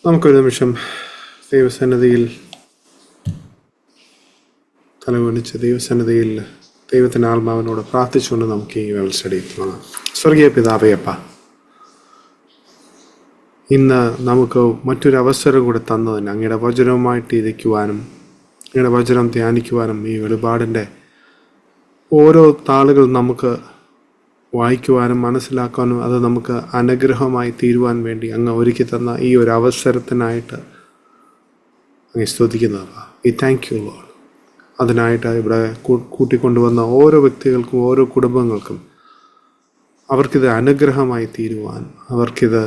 നമുക്കൊരു നിമിഷം ദൈവസന്നിധിയിൽ തലകുനിച്ച് ദൈവസന്നിധിയിൽ ദൈവത്തിൻ്റെ ആത്മാവിനോട് പ്രാർത്ഥിച്ചുകൊണ്ട് നമുക്ക് ഈ ബൈബിൾ സ്റ്റഡി തുടങ്ങാം. സ്വർഗീയ പിതാവേയപ്പ, ഇന്ന് നമുക്ക് മറ്റൊരു അവസരം കൂടെ തന്നതിന് അങ്ങയുടെ വചനവുമായിട്ട് ഇരിക്കുവാനും അങ്ങയുടെ വചനം ധ്യാനിക്കുവാനും ഈ വെളിപാടിൻ്റെ ഓരോ താളുകൾ നമുക്ക് വായിക്കുവാനും മനസ്സിലാക്കാനും അത് നമുക്ക് അനുഗ്രഹമായി തീരുവാൻ വേണ്ടി അങ്ങ് ഒരുക്കി തന്ന ഈ ഒരു അവസരത്തിനായിട്ട് അങ്ങ് സ്തുതിക്കുന്നതാണ്. ഈ താങ്ക് യു ലോർഡ്. അതിനായിട്ട് ഇവിടെ കൂട്ടിക്കൊണ്ടുവന്ന ഓരോ വ്യക്തികൾക്കും ഓരോ കുടുംബങ്ങൾക്കും അവർക്കിത് അനുഗ്രഹമായി തീരുവാൻ, അവർക്കിത്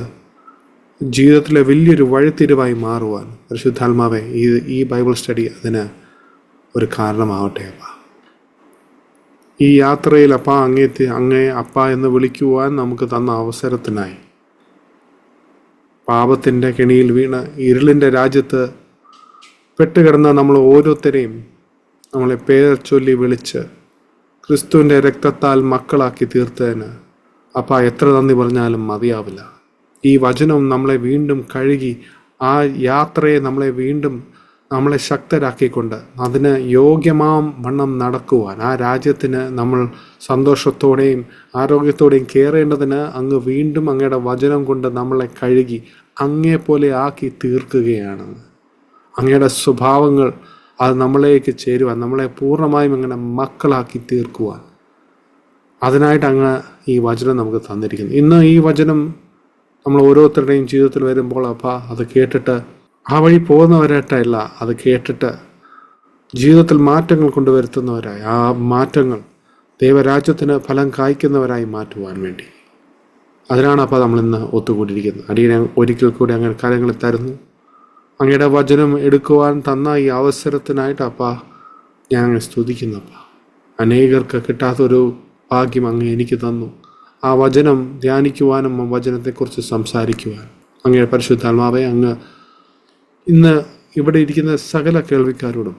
ജീവിതത്തിലെ വലിയൊരു വഴിത്തിരിവായി മാറുവാൻ പരിശുദ്ധാത്മാവെ ഈ ബൈബിൾ സ്റ്റഡി അതിന് ഒരു കാരണമാവട്ടെ. അപ്പ ഈ യാത്രയിൽ അങ്ങേ അപ്പ എന്ന് വിളിക്കുവാൻ നമുക്ക് തന്ന അവസരത്തിനായി പാപത്തിൻ്റെ കെണിയിൽ വീണ് ഇരുളിൻ്റെ രാജ്യത്ത് പെട്ടുകിടന്ന നമ്മൾ ഓരോരുത്തരെയും നമ്മളെ പേർ ചൊല്ലി വിളിച്ച് ക്രിസ്തുവിൻ്റെ രക്തത്താൽ മക്കളാക്കി തീർത്തതിന് അപ്പ എത്ര നന്ദി പറഞ്ഞാലും മതിയാവില്ല. ഈ വചനം നമ്മളെ വീണ്ടും കഴുകി ആ യാത്രയെ നമ്മളെ ശക്തരാക്കിക്കൊണ്ട് അതിന് യോഗ്യമാം വണ്ണം നടക്കുവാൻ, ആ രാജ്യത്തിന് നമ്മൾ സന്തോഷത്തോടെയും ആരോഗ്യത്തോടെയും കയറേണ്ടതിന് അങ്ങ് വീണ്ടും അങ്ങയുടെ വചനം കൊണ്ട് നമ്മളെ കഴുകി അങ്ങേപ്പോലെ ആക്കി തീർക്കുകയാണ്. അങ്ങയുടെ സ്വഭാവങ്ങൾ അത് നമ്മളിലേക്ക് ചേരുവാൻ, നമ്മളെ പൂർണ്ണമായും അങ്ങനെ മക്കളാക്കി തീർക്കുവാൻ, അതിനായിട്ട് അങ്ങ് ഈ വചനം നമുക്ക് തന്നിരിക്കുന്നു. ഇന്ന് ഈ വചനം നമ്മൾ ഓരോരുത്തരുടെയും ജീവിതത്തിൽ വരുമ്പോൾ അത് കേട്ടിട്ട് ആ വഴി പോകുന്നവരായിട്ടല്ല, അത് കേട്ടിട്ട് ജീവിതത്തിൽ മാറ്റങ്ങൾ കൊണ്ടുവരുത്തുന്നവരായി, ആ മാറ്റങ്ങൾ ദൈവരാജ്യത്തിന് ഫലം കായ്ക്കുന്നവരായി മാറ്റുവാൻ വേണ്ടി, അതിനാണ് നമ്മളിന്ന് ഒത്തുകൂടിയിരിക്കുന്നത്. അടിയനെ ഒരിക്കൽ കൂടി അങ്ങനെ കാര്യങ്ങൾ തരുന്നു. അങ്ങയുടെ വചനം എടുക്കുവാൻ തന്ന ഈ അവസരത്തിനായിട്ട് ഞാൻ അങ്ങനെ സ്തുതിക്കുന്നു. അനേകർക്ക് കിട്ടാത്തൊരു ഭാഗ്യം അങ്ങ് എനിക്ക് തന്നു. ആ വചനം ധ്യാനിക്കുവാനും ആ വചനത്തെക്കുറിച്ച് സംസാരിക്കുവാനും അങ്ങയുടെ പരിശുദ്ധാത്മാവെ അങ്ങ് ഇന്ന് ഇവിടെ ഇരിക്കുന്ന സകല കേൾവിക്കാരോടും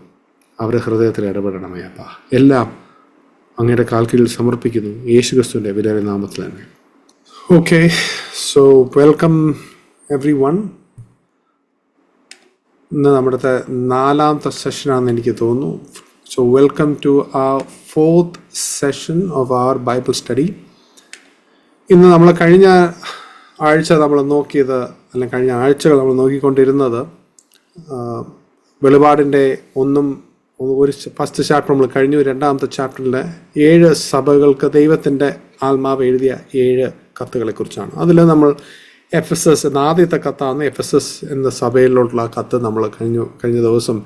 അവരുടെ ഹൃദയത്തിൽ ഇടപെടണമേ. എല്ലാം അങ്ങയുടെ കാൽക്കീഴിൽ സമർപ്പിക്കുന്നു, യേശുക്രിസ്തുവിൻ്റെ വിലയേറിയ നാമത്തിൽ തന്നെ. Okay, so welcome everyone. ഇന്ന് നമ്മുടെ 4ാമത്തെ സെഷനാണെന്ന് എനിക്ക് തോന്നുന്നു. So welcome to our 4th session of our Bible study. ഇന്ന് നമ്മൾ കഴിഞ്ഞ ആഴ്ച നമ്മൾ നോക്കിയത്, അല്ലെങ്കിൽ കഴിഞ്ഞ ആഴ്ചകൾ നമ്മൾ നോക്കിക്കൊണ്ടിരുന്നത് വെളിപാടിൻ്റെ ഒരു ഫസ്റ്റ് ചാപ്റ്റർ നമ്മൾ കഴിഞ്ഞു. 2ാമത്തെ ചാപ്റ്ററിലെ 7 സഭകൾക്ക് ദൈവത്തിൻ്റെ ആത്മാവ് എഴുതിയ 7 കത്തുകളെക്കുറിച്ചാണ്. അതിൽ നമ്മൾ എഫെസസ് എന്ന ആദ്യത്തെ കത്താണ്. എഫെസസ് എന്ന സഭയിലോട്ടുള്ള കത്ത് നമ്മൾ കഴിഞ്ഞ ദിവസം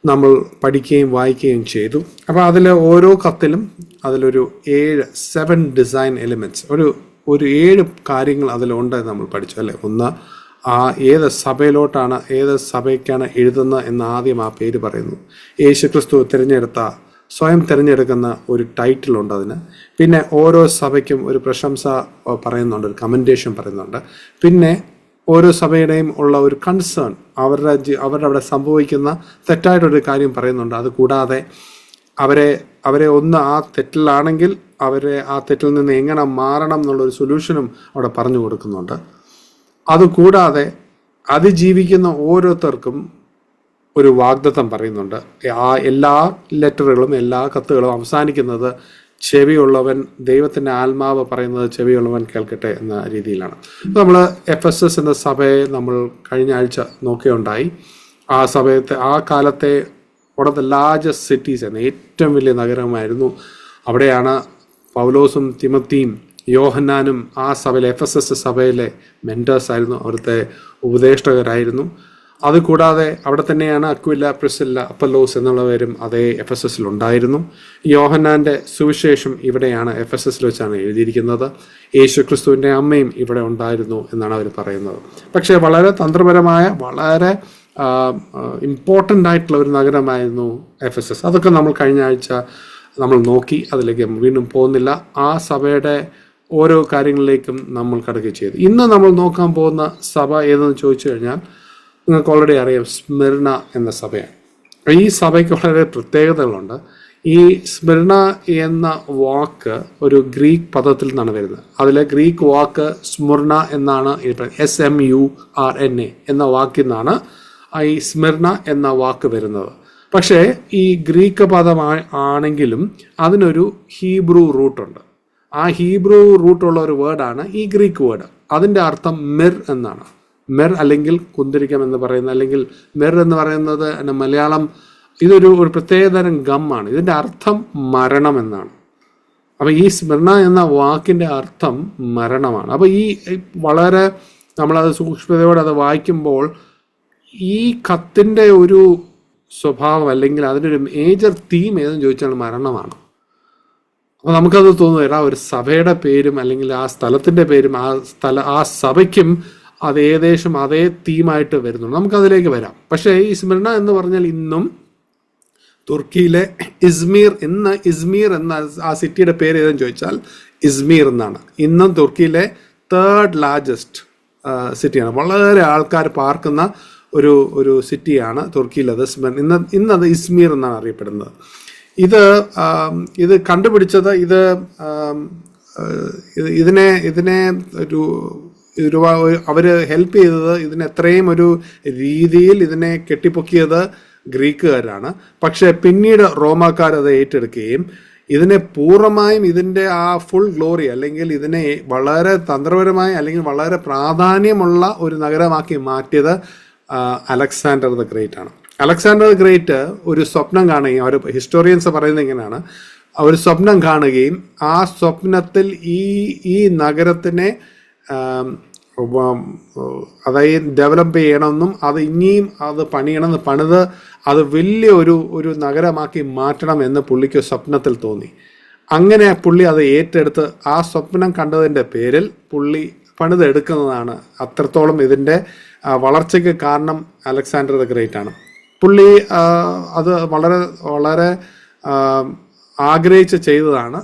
നമ്മൾ പഠിക്കുകയും വായിക്കുകയും ചെയ്തു. അപ്പോൾ അതിൽ ഓരോ കത്തിലും അതിലൊരു 7 ഡിസൈൻ എലിമെൻറ്റ്സ്, ഒരു 7 കാര്യങ്ങൾ അതിലുണ്ട് നമ്മൾ പഠിച്ചു അല്ലേ. ഒന്ന്, ഏത് സഭയിലോട്ടാണ്, ഏത് സഭയ്ക്കാണ് എഴുതുന്നത് എന്ന് ആദ്യം ആ പേര് പറയുന്നു. യേശുക്രിസ്തു സ്വയം തിരഞ്ഞെടുക്കുന്ന ഒരു ടൈറ്റിലുണ്ട് അതിന്. പിന്നെ ഓരോ സഭയ്ക്കും ഒരു പ്രശംസ പറയുന്നുണ്ട്, ഒരു കമൻറ്റേഷൻ പറയുന്നുണ്ട്. പിന്നെ ഓരോ സഭയുടെയും ഉള്ള ഒരു കൺസേൺ, അവരുടെ അവിടെ സംഭവിക്കുന്ന തെറ്റായിട്ടൊരു കാര്യം പറയുന്നുണ്ട്. അതുകൂടാതെ അവരെ ഒന്ന് ആ തെറ്റിലാണെങ്കിൽ അവരെ ആ തെറ്റിൽ നിന്ന് എങ്ങനെ മാറണം എന്നുള്ളൊരു സൊല്യൂഷനും അവിടെ പറഞ്ഞു കൊടുക്കുന്നുണ്ട്. അതുകൂടാതെ അതിജീവിക്കുന്ന ഓരോരുത്തർക്കും ഒരു വാഗ്ദത്തം പറയുന്നുണ്ട്. ആ എല്ലാ ലെറ്ററുകളും എല്ലാ കത്തുകളും അവസാനിക്കുന്നത് ചെവിയുള്ളവൻ, ദൈവത്തിൻ്റെ ആത്മാവ് പറയുന്നത് ചെവിയുള്ളവൻ കേൾക്കട്ടെ എന്ന രീതിയിലാണ്. നമ്മൾ എഫെസസ് എന്ന സഭയെ നമ്മൾ കഴിഞ്ഞ ആഴ്ച നോക്കുകയുണ്ടായി. ആ കാലത്തെ one of the largest cities എന്ന ഏറ്റവും വലിയ നഗരമായിരുന്നു. അവിടെയാണ് പൗലോസും തിമത്തിയും യോഹന്നാനും ആ സഭയിലെ എഫെസസ് സഭയിലെ മെൻറ്റേഴ്സ് ആയിരുന്നു, അവിടുത്തെ ഉപദേഷ്ടകരായിരുന്നു. അതുകൂടാതെ അവിടെ തന്നെയാണ് അക്വില, പ്രിസില്ല, അപ്പല്ലോസ് എന്നുള്ളവരും അതേ എഫെസസിലുണ്ടായിരുന്നു. യോഹന്നാൻ്റെ സുവിശേഷം ഇവിടെയാണ്, എഫെസസിൽ വെച്ചാണ് എഴുതിയിരിക്കുന്നത്. യേശുക്രിസ്തുവിൻ്റെ അമ്മയും ഇവിടെ ഉണ്ടായിരുന്നു എന്നാണ് അവർ പറയുന്നത്. പക്ഷേ വളരെ തന്ത്രപരമായ, വളരെ ഇമ്പോർട്ടൻ്റ് ആയിട്ടുള്ള ഒരു നഗരമായിരുന്നു എഫെസസ്. അതൊക്കെ നമ്മൾ കഴിഞ്ഞ ആഴ്ച നമ്മൾ നോക്കി, അതിലേക്ക് വീണ്ടും പോകുന്നില്ല. ആ സഭയുടെ ഓരോ കാര്യങ്ങളിലേക്കും നമ്മൾ കടക്കുകയും ചെയ്തു. ഇന്ന് നമ്മൾ നോക്കാൻ പോകുന്ന സഭ ഏതെന്ന് ചോദിച്ചു കഴിഞ്ഞാൽ നിങ്ങൾക്ക് ഓൾറെഡി അറിയാം, സ്മിർന എന്ന സഭയാണ്. ഈ സഭയ്ക്ക് വളരെ പ്രത്യേകതകളുണ്ട്. ഈ സ്മിർണ എന്ന വാക്ക് ഒരു ഗ്രീക്ക് പദത്തിൽ നിന്നാണ് വരുന്നത്. അതിലെ ഗ്രീക്ക് വാക്ക് സ്മുർണ എന്നാണ്, SMURNA എന്ന വാക്കിൽ നിന്നാണ് ഈ സ്മിർണ എന്ന വാക്ക് വരുന്നത്. പക്ഷേ ഈ ഗ്രീക്ക് പദം ആണെങ്കിലും അതിനൊരു ഹീബ്രു റൂട്ടുണ്ട്. ആ ഹീബ്രു റൂട്ടുള്ള ഒരു വേർഡാണ് ഈ ഗ്രീക്ക് വേർഡ്. അതിൻ്റെ അർത്ഥം മിർ എന്നാണ്. മിർ അല്ലെങ്കിൽ കുന്തിരിക്കം എന്ന് പറയുന്നത്, അല്ലെങ്കിൽ മിർ എന്ന് പറയുന്നത് മലയാളം, ഇതൊരു പ്രത്യേകതരം ഗമ്മാണ്. ഇതിൻ്റെ അർത്ഥം മരണം എന്നാണ്. അപ്പം ഈ സ്മിർണ എന്ന വാക്കിൻ്റെ അർത്ഥം മരണമാണ്. അപ്പോൾ ഈ വളരെ നമ്മളത് സൂക്ഷ്മതയോടെ അത് വായിക്കുമ്പോൾ ഈ കത്തിൻ്റെ ഒരു സ്വഭാവം അല്ലെങ്കിൽ അതിനൊരു മേജർ തീം ഏതെന്ന് ചോദിച്ചാൽ മരണമാണ്. അപ്പോൾ നമുക്കത് തോന്നുന്നു, ഒരു സഭയുടെ പേരും അല്ലെങ്കിൽ ആ സ്ഥലത്തിൻ്റെ പേരും ആ സഭയ്ക്കും അത് ഏകദേശം അതേ തീമായിട്ട് വരുന്നുണ്ട്. നമുക്കതിലേക്ക് വരാം. പക്ഷേ ഈ സ്മിർണ എന്ന് പറഞ്ഞാൽ ഇന്നും തുർക്കിയിലെ ഇസ്മീർ എന്ന ആ സിറ്റിയുടെ പേര് ഏതെന്ന് ചോദിച്ചാൽ ഇസ്മീർ എന്നാണ്. ഇന്നും തുർക്കിയിലെ 3rd ലാർജസ്റ്റ് സിറ്റിയാണ്. വളരെ ആൾക്കാർ പാർക്കുന്ന ഒരു സിറ്റിയാണ് തുർക്കിയിലത്. ഇന്നത് ഇസ്മീർ എന്നാണ് അറിയപ്പെടുന്നത്. ഇത് കണ്ടുപിടിച്ചത് ഇതിനെ അവര് ഹെൽപ്പ് ചെയ്തത്, ഇതിനെ എത്രയും ഒരു രീതിയിൽ ഇതിനെ കെട്ടിപ്പൊക്കിയത് ഗ്രീക്കുകാരാണ്. പക്ഷെ പിന്നീട് റോമാക്കാർ അത് ഏറ്റെടുക്കുകയും ഇതിനെ പൂർണ്ണമായും ഇതിൻ്റെ ആ ഫുൾ ഗ്ലോറി അല്ലെങ്കിൽ ഇതിനെ വളരെ തന്ത്രപരമായി അല്ലെങ്കിൽ വളരെ പ്രാധാന്യമുള്ള ഒരു നഗരമാക്കി മാറ്റിയത് അലക്സാണ്ടർ ദ ഗ്രേറ്റ് ആണ്. അലക്സാണ്ടർ ദ ഗ്രേറ്റ് ഒരു സ്വപ്നം കാണുകയും, അവർ ഹിസ്റ്റോറിയൻസ് പറയുന്നത് ഇങ്ങനെയാണ്, അവർ സ്വപ്നം കാണുകയും ആ സ്വപ്നത്തിൽ ഈ നഗരത്തിനെ അതായത് ഡെവലപ്പ് ചെയ്യണമെന്നും അത് ഇനിയും അത് പണിത് അത് വലിയ ഒരു നഗരമാക്കി മാറ്റണം എന്ന് പുള്ളിക്ക് സ്വപ്നത്തിൽ തോന്നി. അങ്ങനെ പുള്ളി അത് ഏറ്റെടുത്ത് ആ സ്വപ്നം കണ്ടതിൻ്റെ പേരിൽ പുള്ളി പണിതെടുക്കുന്നതാണ്. അത്രത്തോളം ഇതിൻ്റെ വളർച്ചയ്ക്ക് കാരണം അലക്സാണ്ടർ ദ ഗ്രേറ്റ് ആണ്. പുള്ളി അത് വളരെ വളരെ ആഗ്രഹിച്ച് ചെയ്തതാണ്.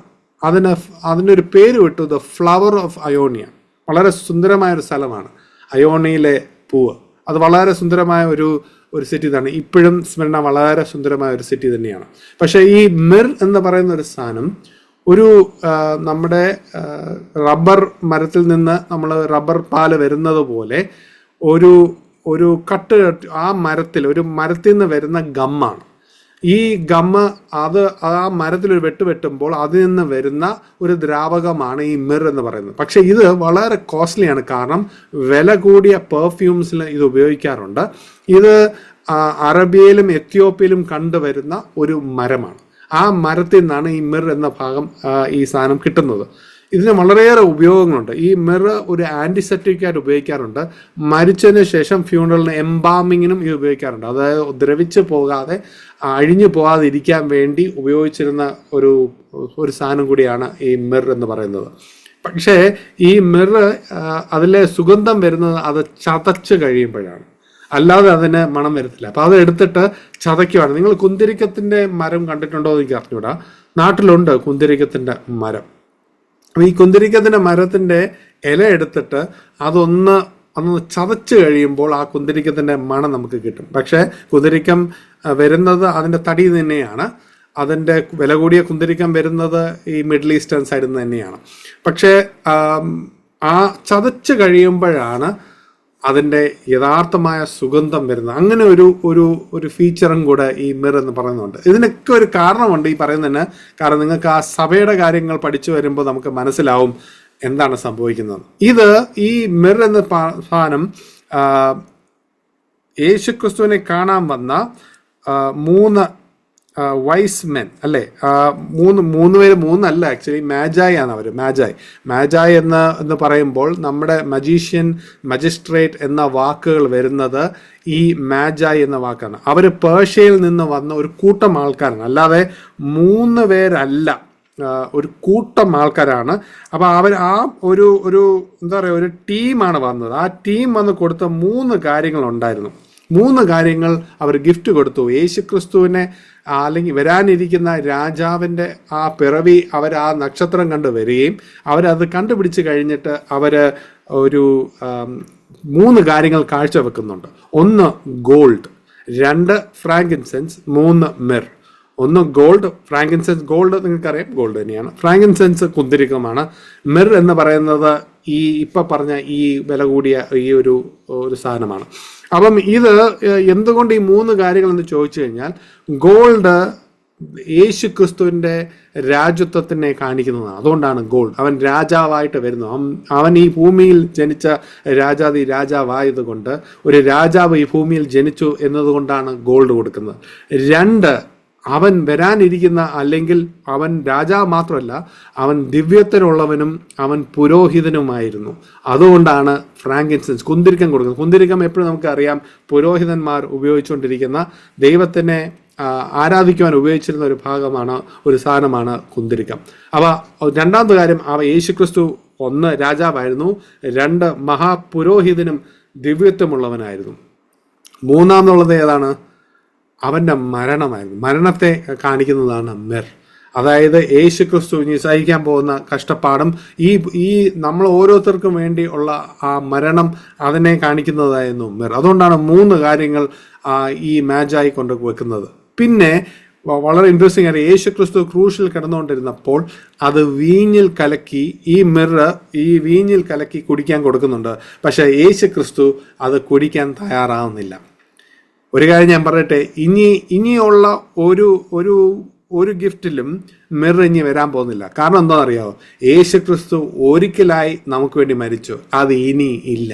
അതിനൊരു പേര് വിട്ടു, ദ ഫ്ലവർ ഓഫ് അയോണിയ. വളരെ സുന്ദരമായൊരു സ്ഥലമാണ് അയോണിയിലെ പൂവ്. അത് വളരെ സുന്ദരമായ ഒരു സിറ്റി തന്നെ. ഇപ്പോഴും സ്മിർണ വളരെ സുന്ദരമായ ഒരു സിറ്റി തന്നെയാണ്. പക്ഷേ ഈ മിർ എന്ന് പറയുന്ന ഒരു സാധനം നമ്മുടെ റബ്ബർ മരത്തിൽ നിന്ന് നമ്മൾ റബ്ബർ പാല് വരുന്നത് പോലെ ഒരു കട്ട് ആ മരത്തിൽ നിന്ന് വരുന്ന ഗമ്മാണ്. ഈ ഗമ്മ് ആ മരത്തിലൊരു വെട്ടുമ്പോൾ അതിൽ നിന്ന് വരുന്ന ഒരു ദ്രാവകമാണ് ഈ മിർ എന്ന് പറയുന്നത്. പക്ഷെ ഇത് വളരെ കോസ്റ്റ്ലിയാണ്. കാരണം വില കൂടിയ പെർഫ്യൂംസിൽ ഇത് ഉപയോഗിക്കാറുണ്ട്. ഇത് അറേബ്യയിലും എത്യോപ്യയിലും കണ്ടുവരുന്ന ഒരു മരമാണ്. ആ മരത്തിൽ നിന്നാണ് ഈ മിർ എന്ന ഭാഗം ഈ സാധനം കിട്ടുന്നത്. ഇതിന് വളരെയേറെ ഉപയോഗങ്ങളുണ്ട്. ഈ മിർ ഒരു ആൻറ്റിസെപ്റ്റിക് ആയിട്ട് ഉപയോഗിക്കാറുണ്ട്. മരിച്ചതിന് ശേഷം ഫ്യൂണറലിന് എംബാമിങ്ങിനും ഇത് ഉപയോഗിക്കാറുണ്ട്. അതായത് ദ്രവിച്ച് പോകാതെ അഴിഞ്ഞു പോകാതിരിക്കാൻ വേണ്ടി ഉപയോഗിച്ചിരുന്ന ഒരു സാധനം കൂടിയാണ് ഈ മിർ എന്ന് പറയുന്നത്. പക്ഷേ ഈ മിർ അതിലെ സുഗന്ധം വരുന്നത് അത് ചതച്ച് കഴിയുമ്പോഴാണ്, അല്ലാതെ അതിന് മണം വരത്തില്ല. അപ്പോൾ അത് എടുത്തിട്ട് ചതയ്ക്കുവാണ്. നിങ്ങൾ കുന്തിരിക്കത്തിൻ്റെ മരം കണ്ടിട്ടുണ്ടോ എന്ന് എനിക്ക് അറിഞ്ഞൂടാ. നാട്ടിലുണ്ട് കുന്തിരിക്കത്തിൻ്റെ മരം. ഈ കുന്തിരിക്കത്തിൻ്റെ മരത്തിൻ്റെ ഇല എടുത്തിട്ട് അതൊന്ന് ചതച്ച് കഴിയുമ്പോൾ ആ കുന്തിരിക്കത്തിൻ്റെ മണം നമുക്ക് കിട്ടും. പക്ഷേ കുന്തിരിക്കം വരുന്നത് അതിൻ്റെ തടി തന്നെയാണ്. അതിൻ്റെ വില കൂടിയ കുന്തിരിക്കം വരുന്നത് ഈ മിഡിൽ ഈസ്റ്റേൺ സൈഡിൽ നിന്ന് തന്നെയാണ്. പക്ഷേ ആ ചതച്ച് കഴിയുമ്പോഴാണ് അതിൻ്റെ യഥാർത്ഥമായ സുഗന്ധം വരുന്നത്. അങ്ങനെ ഒരു ഫീച്ചറും കൂടെ ഈ മിർ എന്ന് പറയുന്നുണ്ട്. ഇതിനൊക്കെ ഒരു കാരണമുണ്ട് ഈ പറയുന്നതിന്. കാരണം നിങ്ങൾക്ക് ആ സഭയുടെ കാര്യങ്ങൾ പഠിച്ചു വരുമ്പോൾ നമുക്ക് മനസ്സിലാവും എന്താണ് സംഭവിക്കുന്നത്. ഈ മിർ എന്ന സാധനം യേശുക്രിസ്തുവിനെ കാണാൻ വന്ന 3 വൈസ് മെൻ അല്ലേ, മൂന്ന് പേര്, 3 അല്ല ആക്ച്വലി, മാജായ് ആണ് അവർ. മാജായ് എന്ന് പറയുമ്പോൾ നമ്മുടെ മജിസ്ട്രേറ്റ് എന്ന വാക്കുകൾ വരുന്നത് ഈ മാജായ് എന്ന വാക്കാണ്. അവർ പേർഷ്യയിൽ നിന്ന് വന്ന ഒരു കൂട്ടം ആൾക്കാരാണ്, അല്ലാതെ 3 പേരല്ല, ഒരു കൂട്ടം ആൾക്കാരാണ്. അപ്പോൾ അവർ ഒരു എന്താ പറയുക, ഒരു ടീമാണ് വന്നത്. ആ ടീം വന്ന് കൊടുത്ത 3 കാര്യങ്ങളുണ്ടായിരുന്നു. 3 കാര്യങ്ങൾ അവർ ഗിഫ്റ്റ് കൊടുത്തു. യേശുക്രിസ്തുവിനെ അല്ലെങ്കിൽ വരാനിരിക്കുന്ന രാജാവിൻ്റെ ആ പിറവി അവർ ആ നക്ഷത്രം കണ്ട് വരികയും അവരത് കണ്ടുപിടിച്ച് കഴിഞ്ഞിട്ട് അവർ ഒരു 3 കാര്യങ്ങൾ കാഴ്ചവെക്കുന്നുണ്ട്. 1 ഗോൾഡ്, 2 ഫ്രാങ്കിൻസെൻസ്, 3 മിർ. ഒന്ന് ഗോൾഡ്, ഫ്രാങ്കിൻസെൻസ്. ഗോൾഡ് നിങ്ങൾക്കറിയാം, ഗോൾഡ് തന്നെയാണ്. ഫ്രാങ്കിൻസെൻസ് കുന്തിരിക്കമാണ്. മിർ എന്ന് പറയുന്നത് ഈ ഇപ്പം പറഞ്ഞ ഈ വില കൂടിയ ഈ ഒരു സാധനമാണ്. അപ്പം ഇത് എന്തുകൊണ്ട് ഈ 3 കാര്യങ്ങൾ എന്ന് ചോദിച്ചു കഴിഞ്ഞാൽ, ഗോൾഡ് യേശു ക്രിസ്തുവിൻ്റെ രാജ്യത്വത്തിനെ കാണിക്കുന്നതാണ്. അതുകൊണ്ടാണ് ഗോൾഡ്. അവൻ രാജാവായിട്ട് വരുന്നു. അവൻ ഈ ഭൂമിയിൽ ജനിച്ച രാജാതി രാജാവായത് കൊണ്ട്, ഒരു രാജാവ് ഈ ഭൂമിയിൽ ജനിച്ചു എന്നതുകൊണ്ടാണ് ഗോൾഡ് കൊടുക്കുന്നത്. 2, അവൻ വരാനിരിക്കുന്ന, അല്ലെങ്കിൽ അവൻ രാജാവ് മാത്രമല്ല, അവൻ ദിവ്യത്തിനുള്ളവനും അവൻ പുരോഹിതനുമായിരുന്നു. അതുകൊണ്ടാണ് ഫ്രാങ്കിൻസെൻസ്, കുന്തിരിക്കം കൊടുക്കുന്നത്. കുന്തിരിക്കം എപ്പോഴും നമുക്കറിയാം പുരോഹിതന്മാർ ഉപയോഗിച്ചുകൊണ്ടിരിക്കുന്ന, ദൈവത്തിനെ ആരാധിക്കുവാൻ ഉപയോഗിച്ചിരുന്ന ഒരു സാധനമാണ് കുന്തിരിക്കം. രണ്ടാമത്തെ കാര്യം, യേശുക്രിസ്തു 1 രാജാവായിരുന്നു, 2 മഹാപുരോഹിതനും ദിവ്യത്വമുള്ളവനായിരുന്നു. മൂന്നാമതുള്ളത് ഏതാണ്? അവൻ്റെ മരണമായിരുന്നു. മരണത്തെ കാണിക്കുന്നതാണ് മിർ. അതായത് യേശുക്രിസ്തു ഇനി സഹിക്കാൻ പോകുന്ന കഷ്ടപ്പാടും ഈ നമ്മൾ ഓരോരുത്തർക്കും വേണ്ടി ഉള്ള ആ മരണം, അതിനെ കാണിക്കുന്നതായിരുന്നു മിർ. അതുകൊണ്ടാണ് 3 കാര്യങ്ങൾ ഈ മാജായി കൊണ്ട് വെക്കുന്നത്. പിന്നെ വളരെ ഇൻട്രസ്റ്റിംഗ് ആയിട്ട്, യേശുക്രിസ്തു ക്രൂശിൽ കിടന്നുകൊണ്ടിരുന്നപ്പോൾ അത് വീഞ്ഞിൽ കലക്കി, ഈ വീഞ്ഞിൽ കലക്കി കുടിക്കാൻ കൊടുക്കുന്നുണ്ട്. പക്ഷെ യേശുക്രിസ്തു അത് കുടിക്കാൻ തയ്യാറാവുന്നില്ല. ഒരു കാര്യം ഞാൻ പറയട്ടെ, ഇനിയുള്ള ഒരു ഗിഫ്റ്റിലും മിർ ഇനി വരാൻ പോകുന്നില്ല. കാരണം എന്താണെന്നറിയാമോ? യേശുക്രിസ്തു ഒരിക്കലായി നമുക്ക് വേണ്ടി മരിച്ചു. അത് ഇനി ഇല്ല.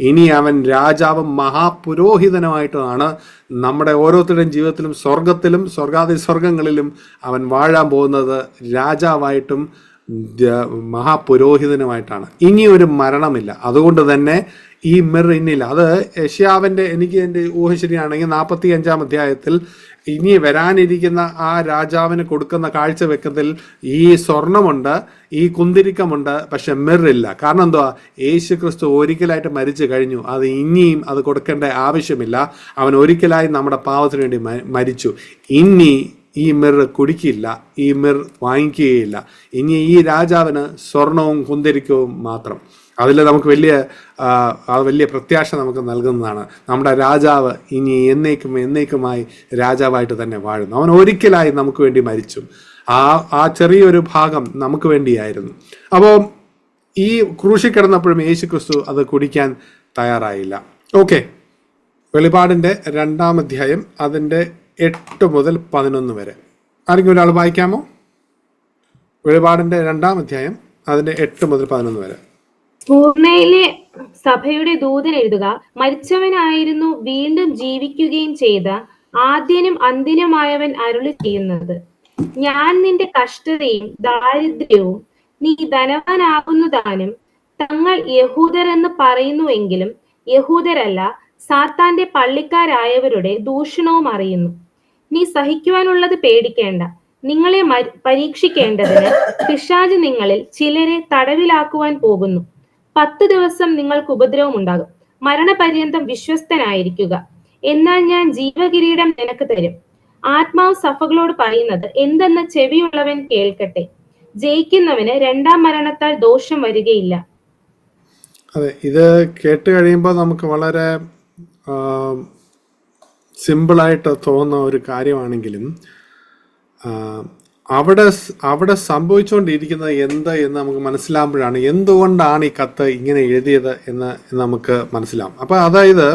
ഇനി അവൻ രാജാവും മഹാപുരോഹിതനുമായിട്ടാണ് നമ്മുടെ ഓരോരുത്തരുടെയും ജീവിതത്തിലും, സ്വർഗത്തിലും സ്വർഗാദി സ്വർഗങ്ങളിലും അവൻ വാഴാൻ പോകുന്നത്. രാജാവായിട്ടും മഹാപുരോഹിതനുമായിട്ടാണ്. ഇനി ഒരു മരണമില്ല. അതുകൊണ്ട് തന്നെ ഈ മിർ ഇന്നില്ല. അത് യെശയ്യാവിൻ്റെ, എനിക്ക് എൻ്റെ ഊഹ ശരിയാണെങ്കിൽ 45-ാം അധ്യായത്തിൽ ഇനി വരാനിരിക്കുന്ന ആ രാജാവിന് കൊടുക്കുന്ന കാഴ്ചവെക്കത്തിൽ ഈ സ്വർണമുണ്ട്, ഈ കുന്തിരിക്കമുണ്ട്, പക്ഷെ മിറില്ല. കാരണം എന്തുവാ? യേശു ക്രിസ്തു ഒരിക്കലായിട്ട് മരിച്ചു കഴിഞ്ഞു. അത് ഇനിയും അത് കൊടുക്കേണ്ട ആവശ്യമില്ല. അവൻ ഒരിക്കലായി നമ്മുടെ പാവത്തിന് വേണ്ടി മരിച്ചു. ഇനി ഈ മിർ കുടിക്കില്ല, ഈ മിർ വാങ്ങിക്കുകയില്ല. ഇനി ഈ രാജാവിന് സ്വർണവും കുന്തിരിക്കവും മാത്രം. അതിൽ നമുക്ക് വലിയ പ്രത്യാശ നമുക്ക് നൽകുന്നതാണ്. നമ്മുടെ രാജാവ് ഇനി എന്നേക്കുമായി രാജാവായിട്ട് തന്നെ വാഴുന്നു. അവൻ ഒരിക്കലായി നമുക്ക് വേണ്ടി മരിച്ചു. ആ ചെറിയൊരു ഭാഗം നമുക്ക് വേണ്ടിയായിരുന്നു. അപ്പോൾ ഈ ക്രൂശിൽ കിടന്നപ്പോഴും യേശു ക്രിസ്തു അത് കുടിക്കാൻ തയ്യാറായില്ല. ഓക്കെ, വെളിപാടിൻ്റെ 2-ാം അധ്യായം അതിൻ്റെ 8 മുതൽ 11 വരെ ആരെങ്കിലും ഒരാൾ വായിക്കാമോ? വെളിപാടിൻ്റെ 2-ാം അധ്യായം അതിൻ്റെ 8 മുതൽ 11 വരെ. സ്മുർണ്ണയിലെ സഭയുടെ ദൂതൻ എഴുതുക: മരിച്ചവനായിരുന്നു, വീണ്ടും ജീവിക്കുകയും ചെയ്ത ആദ്യനും അന്ത്യനുമായവൻ അരുളി ചെയ്യുന്നത്, ഞാൻ നിന്റെ കഷ്ടതയും ദാരിദ്ര്യവും നീ ധനവാനാകുന്നതാനും തങ്ങൾ യഹൂദരെന്ന് പറയുന്നുവെങ്കിലും യഹൂദരല്ല, സാത്താന്റെ പള്ളിക്കാരായവരുടെ ദൂഷണവും അറിയുന്നു. നീ സഹിക്കുവാനുള്ളത് പേടിക്കേണ്ട. നിങ്ങളെ പരീക്ഷിക്കേണ്ടതിന് പിശാച് നിങ്ങളിൽ ചിലരെ തടവിലാക്കുവാൻ പോകുന്നു. 10 ദിവസം നിങ്ങൾക്ക് ഉപദ്രവം ഉണ്ടാകും. മരണപര്യന്തം വിശ്വസ്തനായിരിക്കുക. എന്നാൽ ഞാൻ ജീവകിരീടം നിനക്ക് തരും. ആത്മാവ് സഭകളോട് പറയുന്നത് എന്തെന്ന് ചെവിയുള്ളവൻ കേൾക്കട്ടെ. ജയിക്കുന്നവന് 2-ാം മരണത്താൽ ദോഷം വരികയില്ല. അതെ, ഇത് കേട്ട് കഴിയുമ്പോൾ നമുക്ക് വളരെ സിമ്പിളായിട്ട് തോന്നുന്ന ഒരു കാര്യമാണെങ്കിലും അവിടെ സംഭവിച്ചുകൊണ്ടിരിക്കുന്നത് എന്ന് നമുക്ക് മനസ്സിലാകുമ്പോഴാണ് എന്തുകൊണ്ടാണ് ഈ കത്ത് ഇങ്ങനെ എഴുതിയത് എന്ന് നമുക്ക് മനസ്സിലാവും. അപ്പോൾ അതായത്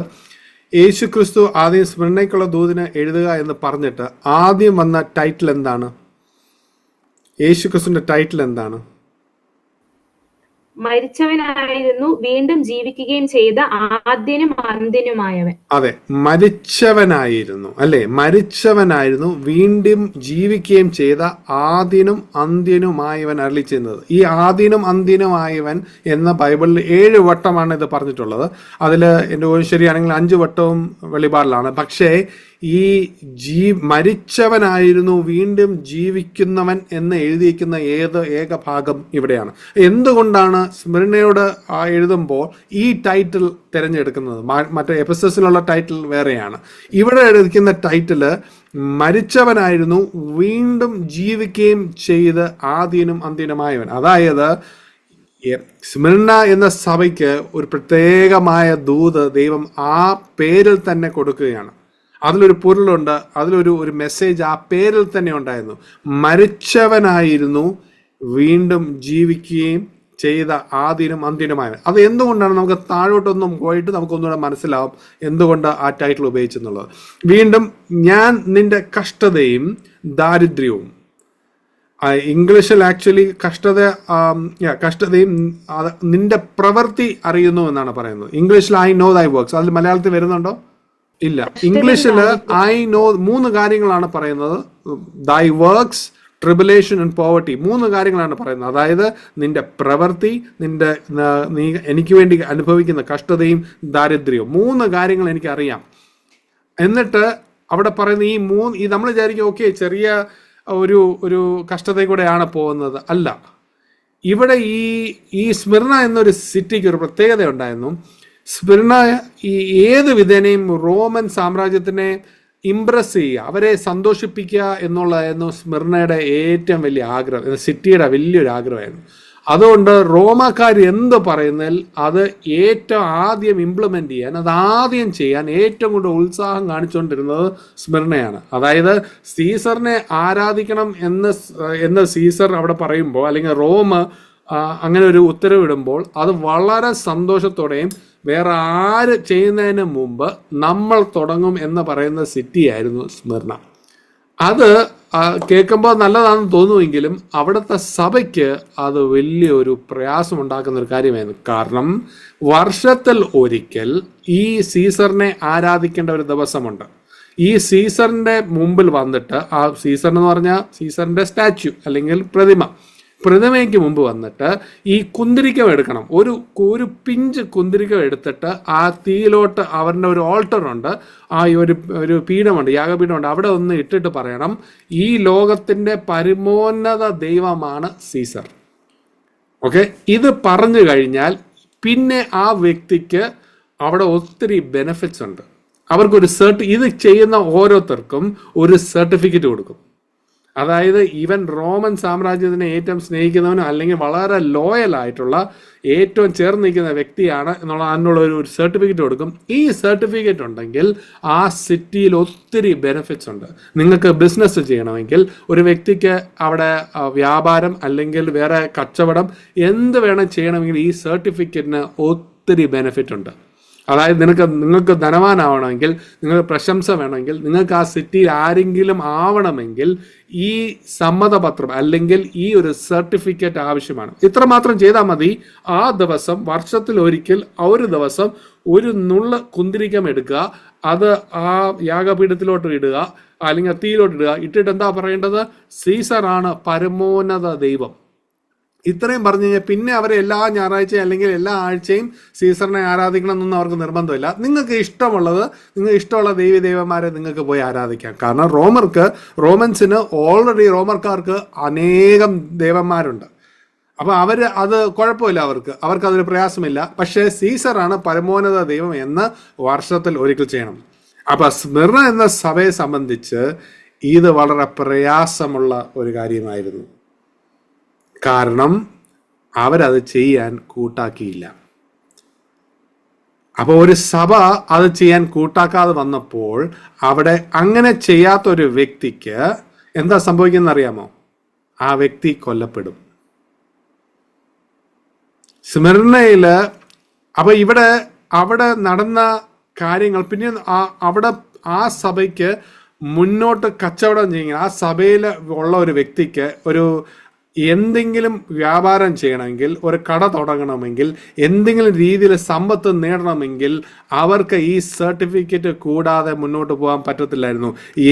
യേശു ക്രിസ്തു ആദ്യം സ്മരണയ്ക്കുള്ള ദൂതിന് എഴുതുക എന്ന് പറഞ്ഞിട്ട് ആദ്യം വന്ന ടൈറ്റിൽ എന്താണ്? യേശു ക്രിസ്തുവിന്റെ ടൈറ്റിൽ എന്താണ്? മരിച്ചവനായിരുന്നു, വീണ്ടും ജീവിക്കുകയും ചെയ്ത ആദ്യനും അന്ത്യനുമായവൻ. അതെ, മരിച്ചവനായിരുന്നു, അല്ലെ? മരിച്ചവനായിരുന്നു, വീണ്ടും ജീവിക്കുകയും ചെയ്ത ആദ്യനും അന്ത്യനുമായവൻ അരുളി ചെയ്യുന്നത്. ഈ ആദ്യനും അന്ത്യനുമായവൻ എന്ന ബൈബിളിൽ 7 വട്ടമാണ് ഇത് പറഞ്ഞിട്ടുള്ളത്. അതിൽ എൻ്റെ ഓർമ്മ ശരിയാണെങ്കിൽ 5 വട്ടവും വെളിപാടിലാണ്. പക്ഷേ ഈ മരിച്ചവനായിരുന്നു, വീണ്ടും ജീവിക്കുന്നവൻ എന്ന് എഴുതിയിരിക്കുന്ന ഏക ഭാഗം ഇവിടെയാണ്. എന്തുകൊണ്ടാണ് സ്മരണയോട് എഴുതുമ്പോൾ ഈ ടൈറ്റിൽ തിരഞ്ഞെടുക്കുന്നത്? മറ്റേ എഫെസസിലുള്ള ടൈറ്റിൽ വേറെയാണ്. ഇവിടെ എഴുതിക്കുന്ന ടൈറ്റില് മരിച്ചവനായിരുന്നു, വീണ്ടും ജീവിക്കുകയും ചെയ്ത് ആദ്യനും അന്ത്യനുമായവൻ. അതായത് സ്മിർന എന്ന സഭയ്ക്ക് ഒരു പ്രത്യേകമായ ദൂത് ദൈവം ആ പേരിൽ തന്നെ കൊടുക്കുകയാണ്. അതിലൊരു പൊരുളുണ്ട്, അതിലൊരു മെസ്സേജ് ആ പേരിൽ തന്നെ ഉണ്ടായിരുന്നു. മരിച്ചവനായിരുന്നു വീണ്ടും ജീവിക്കുകയും ചെയ്ത ആദ്യനും അന്ത്യനുമായ. അത് എന്തുകൊണ്ടാണ് നമുക്ക് താഴോട്ടൊന്നും പോയിട്ട് നമുക്കൊന്നുകൂടെ മനസ്സിലാവും എന്തുകൊണ്ട് ആ ടൈറ്റിൽ ഉപയോഗിച്ചെന്നുള്ളത്. വീണ്ടും ഞാൻ നിന്റെ കഷ്ടതയും ദാരിദ്ര്യവും, ഇംഗ്ലീഷിൽ ആക്ച്വലി കഷ്ടതയും നിന്റെ പ്രവൃത്തി അറിയുന്നു എന്നാണ് പറയുന്നത്. ഇംഗ്ലീഷിൽ ഐ നോ ദൈ വർക്ക്സ്. അതിൽ മലയാളത്തിൽ വരുന്നുണ്ടോ? ഇല്ല. ഇംഗ്ലീഷിൽ ഐ നോ 3 കാര്യങ്ങളാണ് പറയുന്നത്. ദൈ വർക്ക്സ്, ട്രിബുലേഷൻ ആൻഡ് പോവർട്ടി, 3 കാര്യങ്ങളാണ് പറയുന്നത്. അതായത് നിന്റെ പ്രവൃത്തി, നീ എനിക്ക് വേണ്ടി അനുഭവിക്കുന്ന കഷ്ടതയും ദാരിദ്ര്യവും, 3 കാര്യങ്ങൾ എനിക്കറിയാം. എന്നിട്ട് അവിടെ പറയുന്ന ഈ നമ്മൾ വിചാരിക്കും ഓക്കെ ചെറിയ ഒരു കഷ്ടതയിൽ കൂടെയാണ് പോകുന്നത്. അല്ല, ഇവിടെ ഈ സ്മിർന എന്നൊരു സിറ്റിക്ക് ഒരു പ്രത്യേകത ഉണ്ടായിരുന്നു. സ്മിർന ഏത് വിധേനയും റോമൻ സാമ്രാജ്യത്തിനെ ഇംപ്രസ് ചെയ്യുക, അവരെ സന്തോഷിപ്പിക്കുക എന്നുള്ളതായിരുന്നു സ്മിർനയുടെ ഏറ്റവും വലിയ ആഗ്രഹം, സിറ്റിയുടെ വലിയൊരു ആഗ്രഹമായിരുന്നു. അതുകൊണ്ട് റോമാക്കാർ എന്ത് പറയുന്നതിൽ അത് ഏറ്റവും ആദ്യം ഇംപ്ലിമെന്റ് ചെയ്യാൻ, അത് ആദ്യം ചെയ്യാൻ ഏറ്റവും കൂടുതൽ ഉത്സാഹം കാണിച്ചുകൊണ്ടിരുന്നത് സ്മിർനയാണ്. അതായത് സീസറിനെ ആരാധിക്കണം എന്ന് സീസർ അവിടെ പറയുമ്പോൾ, അല്ലെങ്കിൽ റോം അങ്ങനെ ഒരു ഉത്തരവിടുമ്പോൾ അത് വളരെ സന്തോഷത്തോടെയും വേറെ ആര് ചെയ്യുന്നതിന് മുമ്പ് നമ്മൾ തുടങ്ങും എന്ന് പറയുന്ന സിറ്റിയായിരുന്നു സ്മിർന. അത് കേൾക്കുമ്പോൾ നല്ലതാണെന്ന് തോന്നുമെങ്കിലും അവിടുത്തെ സഭയ്ക്ക് അത് വലിയൊരു പ്രയാസമുണ്ടാക്കുന്ന ഒരു കാര്യമായിരുന്നു. കാരണം വർഷത്തിൽ ഒരിക്കൽ ഈ സീസറിനെ ആരാധിക്കേണ്ട ഒരു ദിവസമുണ്ട്. ഈ സീസറിന്റെ മുമ്പിൽ വന്നിട്ട്, ആ സീസർ എന്ന് പറഞ്ഞാൽ സീസറിന്റെ സ്റ്റാച്യു അല്ലെങ്കിൽ പ്രതിമയ്ക്ക് മുമ്പ് വന്നിട്ട് ഈ കുന്തിരിക്കം എടുക്കണം. ഒരു പിഞ്ച് കുന്തിരിക്കം എടുത്തിട്ട് ആ തീയിലോട്ട് അവരുടെ ഒരു ഓൾട്ടറുണ്ട്, ആ ഒരു പീഠമുണ്ട്, യാഗപീഠമുണ്ട്, അവിടെ ഒന്ന് ഇട്ടിട്ട് പറയണം ഈ ലോകത്തിന്റെ പരമോന്നത ദൈവമാണ് സീസർ. ഓക്കെ, ഇത് പറഞ്ഞു കഴിഞ്ഞാൽ പിന്നെ ആ വ്യക്തിക്ക് അവിടെ ഒത്തിരി ബെനിഫിറ്റ്സ് ഉണ്ട്. അവർക്കൊരു ഇത് ചെയ്യുന്ന ഓരോരുത്തർക്കും ഒരു സർട്ടിഫിക്കറ്റ് കൊടുക്കും. അതായത് ഈവൻ റോമൻ സാമ്രാജ്യത്തിനെ ഏറ്റവും സ്നേഹിക്കുന്നവനും അല്ലെങ്കിൽ വളരെ ലോയൽ ആയിട്ടുള്ള ഏറ്റവും ചേർന്ന് നിൽക്കുന്ന വ്യക്തിയാണ് അതിനുള്ള ഒരു സർട്ടിഫിക്കറ്റ് കൊടുക്കും. ഈ സർട്ടിഫിക്കറ്റ് ഉണ്ടെങ്കിൽ ആ സിറ്റിയിൽ ഒത്തിരി ബെനിഫിറ്റ്സ് ഉണ്ട്. നിങ്ങൾക്ക് ബിസിനസ് ചെയ്യണമെങ്കിൽ, ഒരു വ്യക്തിക്ക് അവിടെ വ്യാപാരം അല്ലെങ്കിൽ വേറെ കച്ചവടം എന്ത് വേണം ചെയ്യണമെങ്കിൽ ഈ സർട്ടിഫിക്കറ്റിന് ഒത്തിരി ബെനിഫിറ്റ് ഉണ്ട്. അതായത് നിങ്ങൾക്ക് ധനവാനാവണമെങ്കിൽ, നിങ്ങൾക്ക് പ്രശംസ വേണമെങ്കിൽ, നിങ്ങൾക്ക് ആ സിറ്റിയിൽ ആരെങ്കിലും ആവണമെങ്കിൽ ഈ സമ്മതപത്രം അല്ലെങ്കിൽ ഈ ഒരു സർട്ടിഫിക്കറ്റ് ആവശ്യമാണ്. ഇത്രമാത്രം ചെയ്താൽ മതി. ആ ദിവസം വർഷത്തിൽ ഒരിക്കൽ ഒരു ദിവസം ഒരു നുള്ള കുന്തിരിക്കം എടുക്കുക, അത് ആ യാഗപീഠത്തിലോട്ട് ഇടുക അല്ലെങ്കിൽ തീയിലോട്ട് ഇടുക. ഇട്ടിട്ട് എന്താ പറയേണ്ടത്? സീസറാണ് പരമോന്നത ദൈവം. ഇത്രയും പറഞ്ഞു കഴിഞ്ഞാൽ പിന്നെ അവരെ എല്ലാ ഞായറാഴ്ചയും അല്ലെങ്കിൽ എല്ലാ ആഴ്ചയും സീസറിനെ ആരാധിക്കണം എന്നൊന്നും അവർക്ക് നിർബന്ധമില്ല. നിങ്ങൾക്ക് ഇഷ്ടമുള്ള ദേവന്മാരെ നിങ്ങൾക്ക് പോയി ആരാധിക്കാം. കാരണം റോമൻസിന് ഓൾറെഡി റോമർക്കാർക്ക് അനേകം ദേവന്മാരുണ്ട്. അപ്പൊ അത് കുഴപ്പമില്ല, അവർക്കതൊരു പ്രയാസമില്ല. പക്ഷേ സീസറാണ് പരമോന്നത ദൈവം എന്ന് വർഷത്തിൽ ഒരിക്കൽ ചെയ്യണം. അപ്പൊ സ്മിർന എന്ന സഭയെ സംബന്ധിച്ച് ഇത് വളരെ പ്രയാസമുള്ള ഒരു കാര്യമായിരുന്നു. കാരണം അവരത് ചെയ്യാൻ കൂട്ടാക്കിയില്ല. അപ്പോൾ ഒരു സഭ അത് ചെയ്യാൻ കൂട്ടാക്കാതെ വന്നപ്പോൾ അവിടെ അങ്ങനെ ചെയ്യാത്ത ഒരു വ്യക്തിക്ക് എന്താ സംഭവിക്കുന്നത് അറിയാമോ? ആ വ്യക്തി കൊല്ലപ്പെടും. സ്മിർനയില് അപ്പൊ അവിടെ നടന്ന കാര്യങ്ങൾ പിന്നെ അവിടെ ആ സഭയ്ക്ക് മുന്നോട്ട് കച്ചവടം ചെയ്യുക, ആ സഭയിൽ ഉള്ള ഒരു വ്യക്തിക്ക് എന്തെങ്കിലും വ്യാപാരം ചെയ്യണമെങ്കിൽ, ഒരു കട തുടങ്ങണമെങ്കിൽ, എന്തെങ്കിലും രീതിയിൽ സമ്പത്ത് നേടണമെങ്കിൽ അവർക്ക് ഈ സർട്ടിഫിക്കറ്റ് കൂടാതെ മുന്നോട്ട് പോകാൻ പറ്റത്തില്ലായിരുന്നു.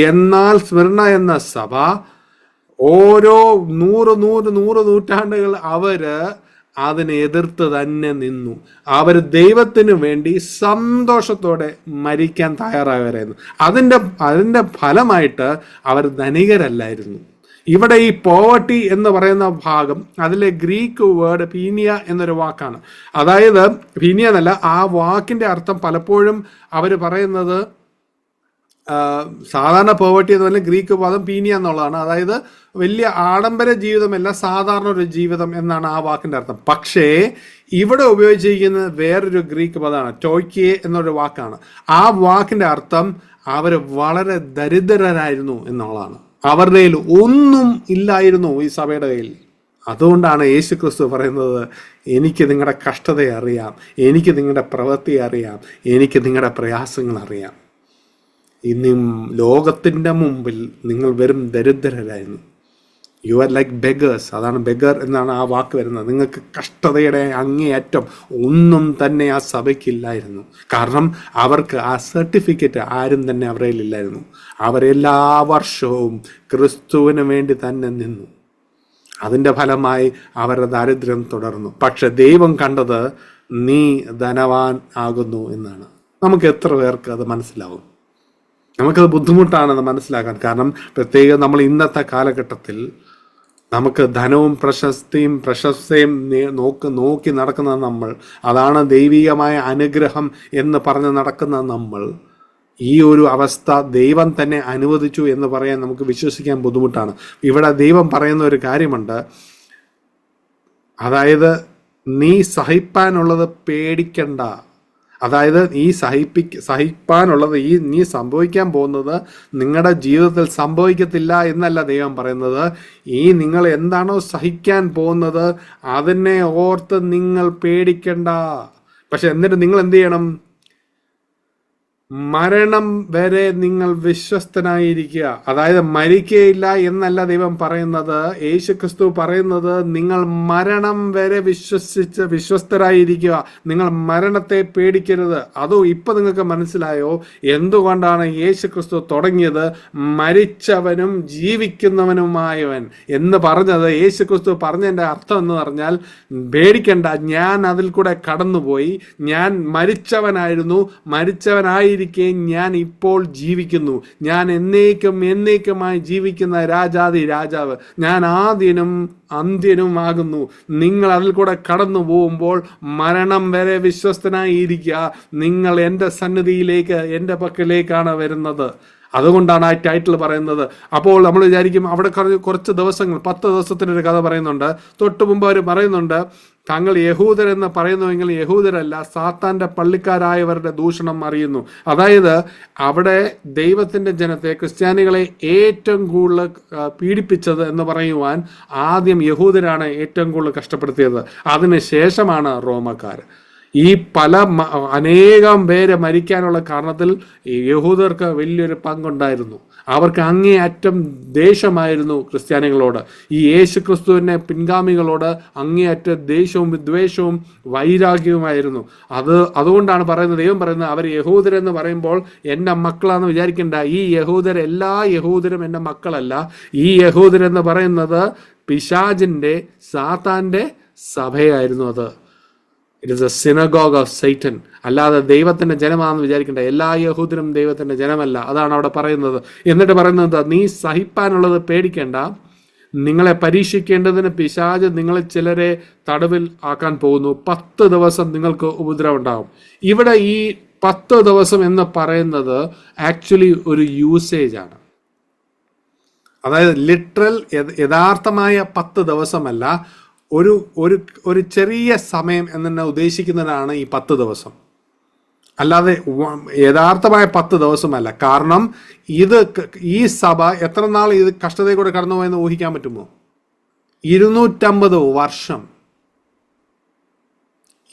എന്നാൽ സ്മിർന എന്ന സഭ ഓരോ നൂറ് നൂറ്റാണ്ടുകൾ അതിനെ എതിർത്ത് തന്നെ നിന്നു. അവർ ദൈവത്തിന് വേണ്ടി സന്തോഷത്തോടെ മരിക്കാൻ തയ്യാറായവരായിരുന്നു. അതിന്റെ ഫലമായിട്ട് അവർ ധനികരല്ലായിരുന്നു. ഇവിടെ ഈ പോവർട്ടി എന്ന് പറയുന്ന ഭാഗം, അതിലെ ഗ്രീക്ക് വേർഡ് പീനിയ എന്നൊരു വാക്കാണ്. അതായത് പീനിയ എന്നല്ല, ആ വാക്കിന്റെ അർത്ഥം പലപ്പോഴും അവർ പറയുന്നത് സാധാരണ പോവർട്ടി എന്ന് പറഞ്ഞാൽ ഗ്രീക്ക് പദം പീനിയ എന്നുള്ളതാണ്. അതായത് വലിയ ആഡംബര ജീവിതമല്ല, സാധാരണ ഒരു ജീവിതം എന്നാണ് ആ വാക്കിന്റെ അർത്ഥം. പക്ഷേ ഇവിടെ ഉപയോഗിച്ചിരിക്കുന്നത് വേറൊരു ഗ്രീക്ക് പദമാണ്, ടോയ്ക്കെ എന്നൊരു വാക്കാണ്. ആ വാക്കിന്റെ അർത്ഥം അവർ വളരെ ദരിദ്രരായിരുന്നു എന്നുള്ളതാണ്. അവരുടെ കയ്യിൽ ഒന്നും ഇല്ലായിരുന്നു ഈ സഭയുടെ കയ്യിൽ. അതുകൊണ്ടാണ് യേശു ക്രിസ്തു പറയുന്നത്, എനിക്ക് നിങ്ങളുടെ കഷ്ടതയെ അറിയാം, എനിക്ക് നിങ്ങളുടെ പ്രവൃത്തി അറിയാം, എനിക്ക് നിങ്ങളുടെ പ്രയാസങ്ങൾ അറിയാം. ഇന്നും ലോകത്തിൻ്റെ മുമ്പിൽ നിങ്ങൾ വെറും ദരിദ്രരായിരുന്നു. You are like beggars. അതാണ് ബെഗർ എന്നാണ് ആ വാക്ക് വരുന്നത്. നിങ്ങൾക്ക് കഷ്ടതയുടെ അങ്ങേയറ്റം ഒന്നും തന്നെ ആ സഭയ്ക്കില്ലായിരുന്നു. കാരണം അവർക്ക് ആ സർട്ടിഫിക്കറ്റ് ആരും തന്നെ അവരുടെ ഇല്ലായിരുന്നു. അവരെല്ലാ വർഷവും ക്രിസ്തുവിന് വേണ്ടി തന്നെ നിന്നു. അതിൻ്റെ ഫലമായി അവരുടെ ദാരിദ്ര്യം തുടർന്നു. പക്ഷെ ദൈവം കണ്ടത് നീ ധനവാൻ ആകുന്നു എന്നാണ്. നമുക്ക് എത്ര പേർക്ക് അത് മനസ്സിലാവും? നമുക്കത് ബുദ്ധിമുട്ടാണത് മനസ്സിലാക്കാൻ. കാരണം പ്രത്യേകം നമ്മൾ ഇന്നത്തെ കാലഘട്ടത്തിൽ നമുക്ക് ധനവും പ്രശസ്തിയും നോക്കി നടക്കുന്ന നമ്മൾ, അതാണ് ദൈവികമായ അനുഗ്രഹം എന്ന് പറഞ്ഞ് നടക്കുന്ന നമ്മൾ, ഈ ഒരു അവസ്ഥ ദൈവം തന്നെ അനുവദിച്ചു എന്ന് പറയാൻ നമുക്ക് വിശ്വസിക്കാൻ ബുദ്ധിമുട്ടാണ്. ഇവിടെ ദൈവം പറയുന്ന ഒരു കാര്യമുണ്ട്, അതായത് നീ സഹിപ്പാനുള്ളത് പേടിക്കണ്ട. അതായത് ഈ സഹിപ്പാനുള്ളത് നീ സംഭവിക്കാൻ പോകുന്നത് നിങ്ങളുടെ ജീവിതത്തിൽ സംഭവിക്കത്തില്ല എന്നല്ല ദൈവം പറയുന്നത്. നിങ്ങൾ എന്താണോ സഹിക്കാൻ പോകുന്നത് അതിനെ ഓർത്ത് നിങ്ങൾ പേടിക്കണ്ട. പക്ഷെ എന്നിട്ട് നിങ്ങൾ എന്ത് ചെയ്യണം? മരണം വരെ നിങ്ങൾ വിശ്വസ്തനായിരിക്കുക. അതായത് മരിക്കുകയില്ല എന്നല്ല ദൈവം പറയുന്നത്. യേശു ക്രിസ്തു പറയുന്നത് നിങ്ങൾ മരണം വരെ വിശ്വസ്തരായിരിക്കുക. നിങ്ങൾ മരണത്തെ പേടിക്കരുത്. അതോ ഇപ്പൊ നിങ്ങൾക്ക് മനസ്സിലായോ എന്തുകൊണ്ടാണ് യേശു ക്രിസ്തു തുടങ്ങിയത് മരിച്ചവനും ജീവിക്കുന്നവനുമായവൻ എന്ന് പറഞ്ഞത്? യേശു ക്രിസ്തു പറഞ്ഞതിന്റെ അർത്ഥം എന്ന് പറഞ്ഞാൽ, പേടിക്കണ്ട, ഞാൻ അതിൽ കൂടെ കടന്നുപോയി, ഞാൻ മരിച്ചവനായിരിക്കെ ഞാൻ ഇപ്പോൾ ജീവിക്കുന്നു, ഞാൻ എന്നേക്കുമായി ജീവിക്കുന്ന രാജാതി രാജാവ്, ഞാൻ ആദ്യനും അന്ത്യനുമാകുന്നു. നിങ്ങൾ അതിൽ കൂടെ കടന്നു പോകുമ്പോൾ മരണം വരെ വിശ്വസ്തനായിരിക്കുക. നിങ്ങൾ എൻ്റെ സന്നിധിയിലേക്ക്, എൻ്റെ പക്കലേക്കാണ് വരുന്നത്. അതുകൊണ്ടാണ് ആ ടൈറ്റിൽ പറയുന്നത്. അപ്പോൾ നമ്മൾ വിചാരിക്കും അവിടെ കുറച്ച് ദിവസങ്ങൾ, 10 ദിവസത്തിനൊരു കഥ പറയുന്നുണ്ട്. തൊട്ട് മുമ്പ് അവർ പറയുന്നുണ്ട്, താങ്കൾ യഹൂദരെന്ന് പറയുന്നുവെങ്കിൽ യഹൂദരല്ല, സാത്താന്റെ പള്ളിക്കാരായവരുടെ ദൂഷണം അറിയുന്നു. അതായത് അവിടെ ദൈവത്തിന്റെ ജനത്തെ, ക്രിസ്ത്യാനികളെ ഏറ്റവും കൂടുതൽ പീഡിപ്പിച്ചത് എന്ന് പറയുവാൻ ആദ്യം യഹൂദരാണ് ഏറ്റവും കൂടുതൽ കഷ്ടപ്പെടുത്തിയത്. അതിന് ശേഷമാണ് റോമക്കാർ. ഈ അനേകം പേര് മരിക്കാനുള്ള കാരണത്തിൽ യഹൂദർക്ക് വലിയൊരു പങ്കുണ്ടായിരുന്നു. അവർക്ക് അങ്ങേയറ്റം ദേഷ്യമായിരുന്നു ക്രിസ്ത്യാനികളോട്. ഈ യേശു ക്രിസ്തുവിന്റെ പിൻഗാമികളോട് അങ്ങേയറ്റ ദേഷ്യവും വിദ്വേഷവും വൈരാഗ്യവുമായിരുന്നു. അതുകൊണ്ടാണ് പറയുന്നത്, ദൈവം പറയുന്നത്, അവർ യഹൂദരെന്ന് പറയുമ്പോൾ എൻ്റെ മക്കളാണെന്ന് വിചാരിക്കേണ്ട. ഈ എല്ലാ യഹൂദരും എൻ്റെ മക്കളല്ല. ഈ യഹൂദരെന്ന് പറയുന്നത് പിശാചിന്റെ, സാത്താന്റെ സഭയായിരുന്നു. അത് it is A synagogue of Satan. അല്ലാതെ ദൈവത്തിന്റെ ജനമാണെന്ന് വിചാരിക്കേണ്ട. എല്ലാ യഹൂദരും ദൈവത്തിന്റെ ജനമല്ല. അതാണ് അവിടെ പറയുന്നത്. എന്നിട്ട് പറയുന്നത്, നീ സഹിപ്പാനുള്ളത് പേടിക്കേണ്ട, നിങ്ങളെ പരീക്ഷിക്കേണ്ടതിന് പിശാച് നിങ്ങളെ ചിലരെ തടവിൽ ആക്കാൻ പോകുന്നു. 10 ദിവസം നിങ്ങൾക്ക് ഉപദ്രവം ഉണ്ടാകും. ഇവിടെ ഈ 10 ദിവസം എന്ന് പറയുന്നത് ആക്ച്വലി ഒരു യൂസേജ് ആണ്. അതായത് ലിറ്ററൽ യഥാർത്ഥമായ 10 ദിവസമല്ല, ഒരു ചെറിയ സമയം എന്നെ ഉദ്ദേശിക്കുന്നതാണ് ഈ 10 ദിവസം. അല്ലാതെ യഥാർത്ഥമായ 10 ദിവസമല്ല. കാരണം ഈ സഭ എത്ര നാൾ ഇത് കഷ്ടതയിൽ കൂടെ കടന്നുപോയെന്ന് ഊഹിക്കാൻ പറ്റുമോ? 250 വർഷം.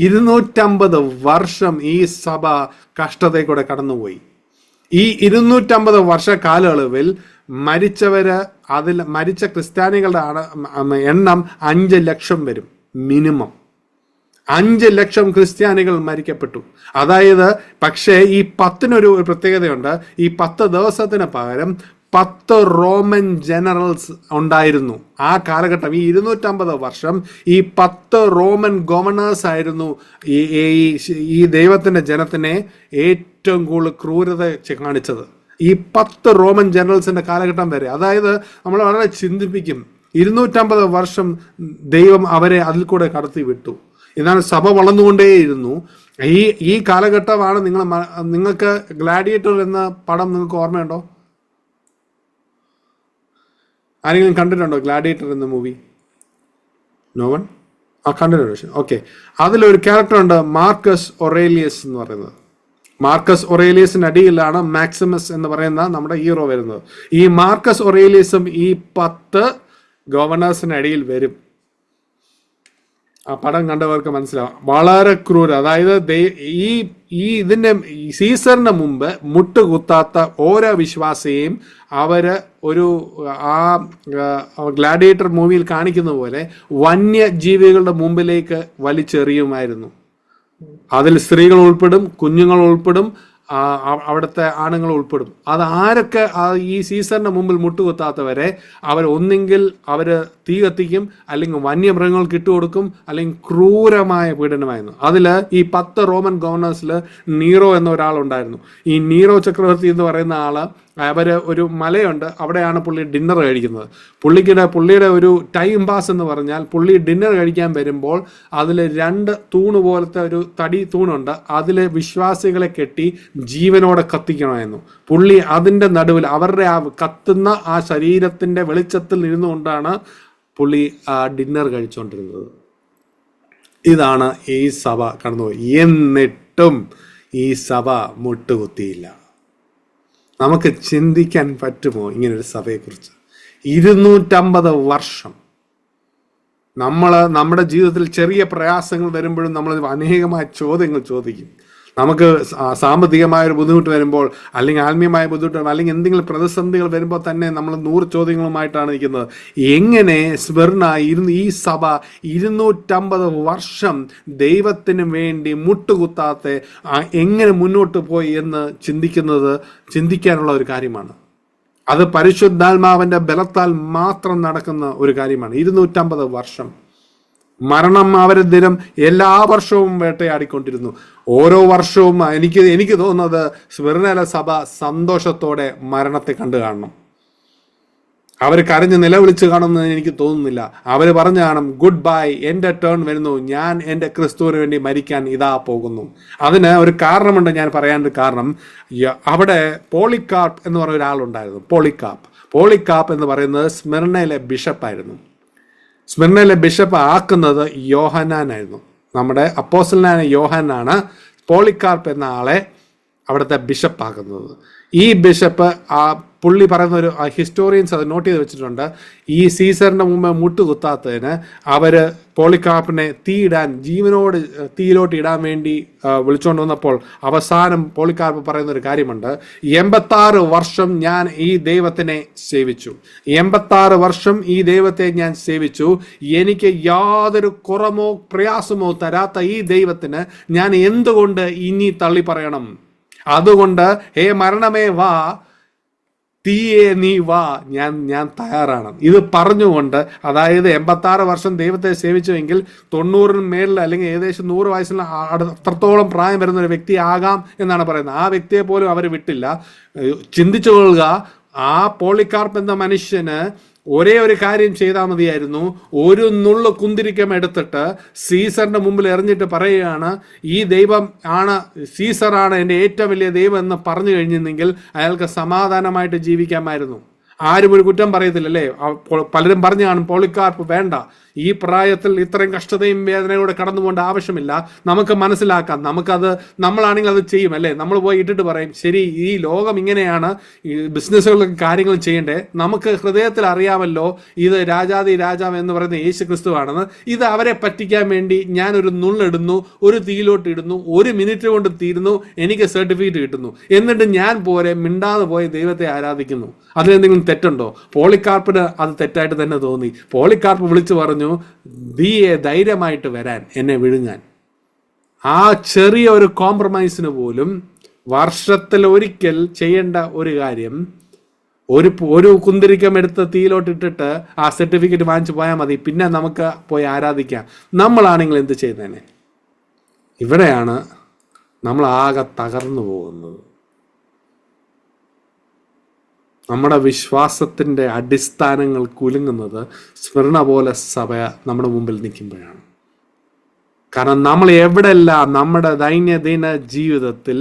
250 വർഷം ഈ സഭ കഷ്ടതയിൽ കൂടെ കടന്നുപോയി. ഈ 250 വർഷ കാലയളവിൽ മരിച്ച ക്രിസ്ത്യാനികളുടെ എണ്ണം 5 ലക്ഷം വരും മിനിമം. 5 ലക്ഷം ക്രിസ്ത്യാനികൾ മരിക്കപ്പെട്ടു. അതായത് പക്ഷേ ഈ 10-നൊരു പ്രത്യേകതയുണ്ട്. ഈ 10 ദിവസത്തിന് പകരം 10 റോമൻ ജനറൽസ് ഉണ്ടായിരുന്നു ആ കാലഘട്ടം. ഈ 250 വർഷം ഈ 10 റോമൻ ഗവർണേഴ്സ് ആയിരുന്നു ഈ ദൈവത്തിന്റെ ജനത്തിനെ ഏറ്റവും കൂടുതൽ ക്രൂരത കാണിച്ചത്. ഈ 10 റോമൻ ജനറൽസിന്റെ കാലഘട്ടം വരെ. അതായത് നമ്മൾ വളരെ ചിന്തിപ്പിക്കും. 250 വർഷം ദൈവം അവരെ അതിൽ കൂടെ കടത്തി വിട്ടു. എന്നാൽ സഭ വളർന്നുകൊണ്ടേയിരുന്നു. ഈ കാലഘട്ടമാണ് നിങ്ങൾക്ക് ഗ്ലാഡിയേറ്റർ എന്ന പടം നിങ്ങൾക്ക് ഓർമ്മയുണ്ടോ? ആരെങ്കിലും കണ്ടിട്ടുണ്ടോ ഗ്ലാഡിയേറ്റർ എന്ന മൂവി? No one? കണ്ടിട്ടുണ്ട്. ഓക്കെ, അതിലൊരു ക്യാരക്ടർ ഉണ്ട്, മാർക്കസ് ഒറേലിയസ് എന്ന് പറയുന്നത്. മാർക്കസ് ഒറേലിയസിന്റെ അടിയിലാണ് മാക്സിമസ് എന്ന് പറയുന്ന നമ്മുടെ ഹീറോ വരുന്നത്. ഈ മാർക്കസ് ഒറേലിയസും ഈ 10 ഗവർണേഴ്സിന്റെ അടിയിൽ വരും. ആ പടം കണ്ടവർക്ക് മനസ്സിലാവും. വളരെ ക്രൂര, അതായത് ഇതിന്റെ സീസറിന് മുമ്പ് മുട്ടുകുത്താത്ത ഓരോ വിശ്വാസിയെയും അവര് ആ ഗ്ലാഡിയേറ്റർ മൂവിയിൽ കാണിക്കുന്ന പോലെ വന്യജീവികളുടെ മുമ്പിലേക്ക് വലിച്ചെറിയുമായിരുന്നു. അതിൽ സ്ത്രീകൾ ഉൾപ്പെടും, കുഞ്ഞുങ്ങൾ ഉൾപ്പെടും, അവിടുത്തെ ആണുങ്ങൾ ഉൾപ്പെടും. അത് ആരൊക്കെ ഈ സീസറിന്റെ മുമ്പിൽ മുട്ടുകുത്താത്തവരെ ഒന്നെങ്കിൽ അവര് തീ കത്തിക്കും, അല്ലെങ്കിൽ വന്യമൃഗങ്ങൾക്ക് ഇട്ടുകൊടുക്കും, അല്ലെങ്കിൽ ക്രൂരമായ പീഡനമായിരുന്നു. അതില് ഈ 10 റോമൻ ഗവർണേഴ്സിൽ നീറോ എന്ന ഒരാളുണ്ടായിരുന്നു. ഈ നീറോ ചക്രവർത്തി എന്ന് പറയുന്ന ആള് ഒരു മലയുണ്ട്, അവിടെയാണ് പുള്ളി ഡിന്നർ കഴിക്കുന്നത്. പുള്ളിയുടെ ഒരു ടൈം പാസ് എന്ന് പറഞ്ഞാൽ, പുള്ളി ഡിന്നർ കഴിക്കാൻ വരുമ്പോൾ അതിൽ 2 തൂണ് പോലത്തെ ഒരു തടി തൂണുണ്ട്, അതിൽ വിശ്വാസികളെ കെട്ടി ജീവനോടെ കത്തിക്കണമായിരുന്നു. പുള്ളി അതിൻ്റെ നടുവിൽ അവരുടെ കത്തുന്ന ആ ശരീരത്തിന്റെ വെളിച്ചത്തിൽ ഇരുന്നുകൊണ്ടാണ് പുള്ളി ഡിന്നർ കഴിച്ചുകൊണ്ടിരുന്നത്. ഇതാണ് ഈ സഭ കടന്നുപോയി. എന്നിട്ടും ഈ സഭ മുട്ടുകുത്തിയില്ല. നമുക്ക് ചിന്തിക്കാൻ പറ്റുമോ ഇങ്ങനൊരു സഭയെക്കുറിച്ച്? 250 വർഷം നമ്മുടെ ജീവിതത്തിൽ ചെറിയ പ്രയാസങ്ങൾ വരുമ്പോഴും നമ്മൾ അനേകമായ ചോദ്യങ്ങൾ ചോദിക്കും. നമുക്ക് സാമ്പത്തികമായ ഒരു ബുദ്ധിമുട്ട് വരുമ്പോൾ, അല്ലെങ്കിൽ ആത്മീയമായ ബുദ്ധിമുട്ട്, അല്ലെങ്കിൽ എന്തെങ്കിലും പ്രതിസന്ധികൾ വരുമ്പോൾ തന്നെ നമ്മൾ 100 ചോദ്യങ്ങളുമായിട്ടാണ് ഇരിക്കുന്നത്. എങ്ങനെ ഈ സഭ 250 വർഷം ദൈവത്തിന് വേണ്ടി മുട്ടുകുത്താത്ത എങ്ങനെ മുന്നോട്ട് പോയി എന്ന് ചിന്തിക്കാനുള്ള ഒരു കാര്യമാണ്. അത് പരിശുദ്ധാത്മാവിന്റെ ബലത്താൽ മാത്രം നടക്കുന്ന ഒരു കാര്യമാണ്. 250 വർഷം മരണം അവരെ ദിനം എല്ലാ വർഷവും വേട്ടയാടിക്കൊണ്ടിരുന്നു. ഓരോ വർഷവും എനിക്ക് തോന്നുന്നത് സ്മിർനയിലെ സഭ സന്തോഷത്തോടെ മരണത്തെ കണ്ടു കാണണം. അവർ കരഞ്ഞ് നിലവിളിച്ച് കാണുമെന്ന് എനിക്ക് തോന്നുന്നില്ല. അവർ പറഞ്ഞു കാണും, ഗുഡ് ബൈ, എൻ്റെ ടേൺ വരുന്നു, ഞാൻ എൻ്റെ ക്രിസ്തുവിന് വേണ്ടി മരിക്കാൻ ഇതാ പോകുന്നു. അതിന് ഒരു കാരണമുണ്ട്, ഞാൻ പറയാനൊരു കാരണം. അവിടെ പോളികാർപ്പ് എന്ന് പറയുന്ന ഒരാളുണ്ടായിരുന്നു. പോളികാർപ്പ് എന്ന് പറയുന്നത് സ്മിർനയിലെ ബിഷപ്പായിരുന്നു. സ്മിർനയിലെ ബിഷപ്പ് ആക്കുന്നത് യോഹന്നാനായിരുന്നു. നമ്മുടെ അപ്പോസ്തലനായ യോഹന്നാനാണ് പോളികാർപ്പ് എന്ന ആളെ അവിടുത്തെ ബിഷപ്പാക്കുന്നത്. ഈ ബിഷപ്പ് പുള്ളി പറയുന്ന ഒരു ഹിസ്റ്റോറിയൻസ് അത് നോട്ട് ചെയ്ത് വെച്ചിട്ടുണ്ട്. ഈ സീസറിന്റെ മുമ്പ് മുട്ടുകുത്താത്തതിന് അവര് പോളികാർപ്പിനെ ജീവനോട് തീയിലോട്ട് ഇടാൻ വേണ്ടി വിളിച്ചുകൊണ്ട് വന്നപ്പോൾ അവസാനം പോളികാർപ്പ് പറയുന്ന ഒരു കാര്യമുണ്ട്, 86 വർഷം ഞാൻ ഈ ദൈവത്തിനെ സേവിച്ചു, 86 വർഷം ഈ ദൈവത്തെ ഞാൻ സേവിച്ചു, എനിക്ക് യാതൊരു കുറമോ പ്രയാസമോ തരാത്ത ഈ ദൈവത്തിന് ഞാൻ എന്തുകൊണ്ട് ഇനി തള്ളി പറയണം? അതുകൊണ്ട് ഹേ മരണമേ വാ, തീയെ നീ വാ, ഞാൻ തയ്യാറാണ്. ഇത് പറഞ്ഞുകൊണ്ട്, അതായത് 86 വർഷം ദൈവത്തെ സേവിച്ചുവെങ്കിൽ 90 മേളിൽ അല്ലെങ്കിൽ ഏകദേശം 100 വയസ്സിൽ അത്രത്തോളം പ്രായം വരുന്ന ഒരു വ്യക്തി ആകാം എന്നാണ് പറയുന്നത്. ആ വ്യക്തിയെ പോലും അവർ വിട്ടില്ല. ചിന്തിച്ചു കൊള്ളുക, ആ പോളികാർപ്പ് എന്ന മനുഷ്യന് ഒരേ ഒരു കാര്യം ചെയ്താൽ മതിയായിരുന്നു. ഒരു നുള്ളു കുന്തിരിക്കം എടുത്തിട്ട് സീസറിന്റെ മുമ്പിൽ എറിഞ്ഞിട്ട് പറയുകയാണ്, ഈ ദൈവം ആണ്, സീസറാണ് എൻ്റെ ഏറ്റവും വലിയ ദൈവം എന്ന് പറഞ്ഞു കഴിഞ്ഞിരുന്നെങ്കിൽ അയാൾക്ക് സമാധാനമായിട്ട് ജീവിക്കാമായിരുന്നു. ആരും ഒരു കുറ്റം പറയത്തില്ലല്ലേ? പലരും പറഞ്ഞു കാണും, പോളികാർപ്പ് വേണ്ട, ഈ പ്രായത്തിൽ ഇത്രയും കഷ്ടതയും വേദനയോടെ കടന്നു പോകേണ്ട ആവശ്യമില്ല, നമുക്ക് മനസ്സിലാക്കാം, നമ്മളാണെങ്കിൽ അത് ചെയ്യും അല്ലേ? നമ്മൾ പോയി ഇട്ടിട്ട് പറയും, ശരി, ഈ ലോകം ഇങ്ങനെയാണ്, ഈ ബിസിനസ്സുകളിലൊക്കെ കാര്യങ്ങൾ ചെയ്യണ്ടേ, നമുക്ക് ഹൃദയത്തിൽ അറിയാമല്ലോ ഇത് രാജാതി രാജാവ് എന്ന് പറയുന്ന യേശു ക്രിസ്തുവാണെന്ന്. ഇത് അവരെ പറ്റിക്കാൻ വേണ്ടി ഞാനൊരു നുള്ളിടുന്നു, ഒരു തീയിലോട്ട് ഇടുന്നു, 1 മിനിറ്റ് കൊണ്ട് തീരുന്നു, എനിക്ക് സർട്ടിഫിക്കറ്റ് കിട്ടുന്നു, എന്നിട്ട് ഞാൻ മിണ്ടാതെ പോയി ദൈവത്തെ ആരാധിക്കുന്നു. അതിലെന്തെങ്കിലും തെറ്റുണ്ടോ? പോളികാർപ്പിന് അത് തെറ്റായിട്ട് തന്നെ തോന്നി. പോളികാർപ്പ് വിളിച്ചു പറഞ്ഞു, നീയെ ധൈര്യമായിട്ട് വരാൻ, എന്നെ വിഴുങ്ങാൻ. ആ ചെറിയ ഒരു കോംപ്രമൈസിന് പോലും വർഷത്തിൽ ഒരിക്കൽ ചെയ്യേണ്ട ഒരു കാര്യം, ഒരു കുന്തിരിക്കം എടുത്ത് തീയിലോട്ടിട്ടിട്ട് ആ സർട്ടിഫിക്കറ്റ് വാങ്ങിച്ചു പോയാൽ മതി, പിന്നെ നമുക്ക് പോയി ആരാധിക്കാം. നമ്മളാണെങ്കിൽ എന്ത് ചെയ്യുന്നതിനെ? ഇവിടെയാണ് നമ്മൾ ആകെ തകർന്നു പോകുന്നത്. നമ്മുടെ വിശ്വാസത്തിൻ്റെ അടിസ്ഥാനങ്ങൾ കുലുങ്ങുന്നത് സ്മിർന പോലെ സഭ നമ്മുടെ മുമ്പിൽ നിൽക്കുമ്പോഴാണ്. കാരണം നമ്മൾ എവിടെല്ലാം നമ്മുടെ ദൈനംദിന ജീവിതത്തിൽ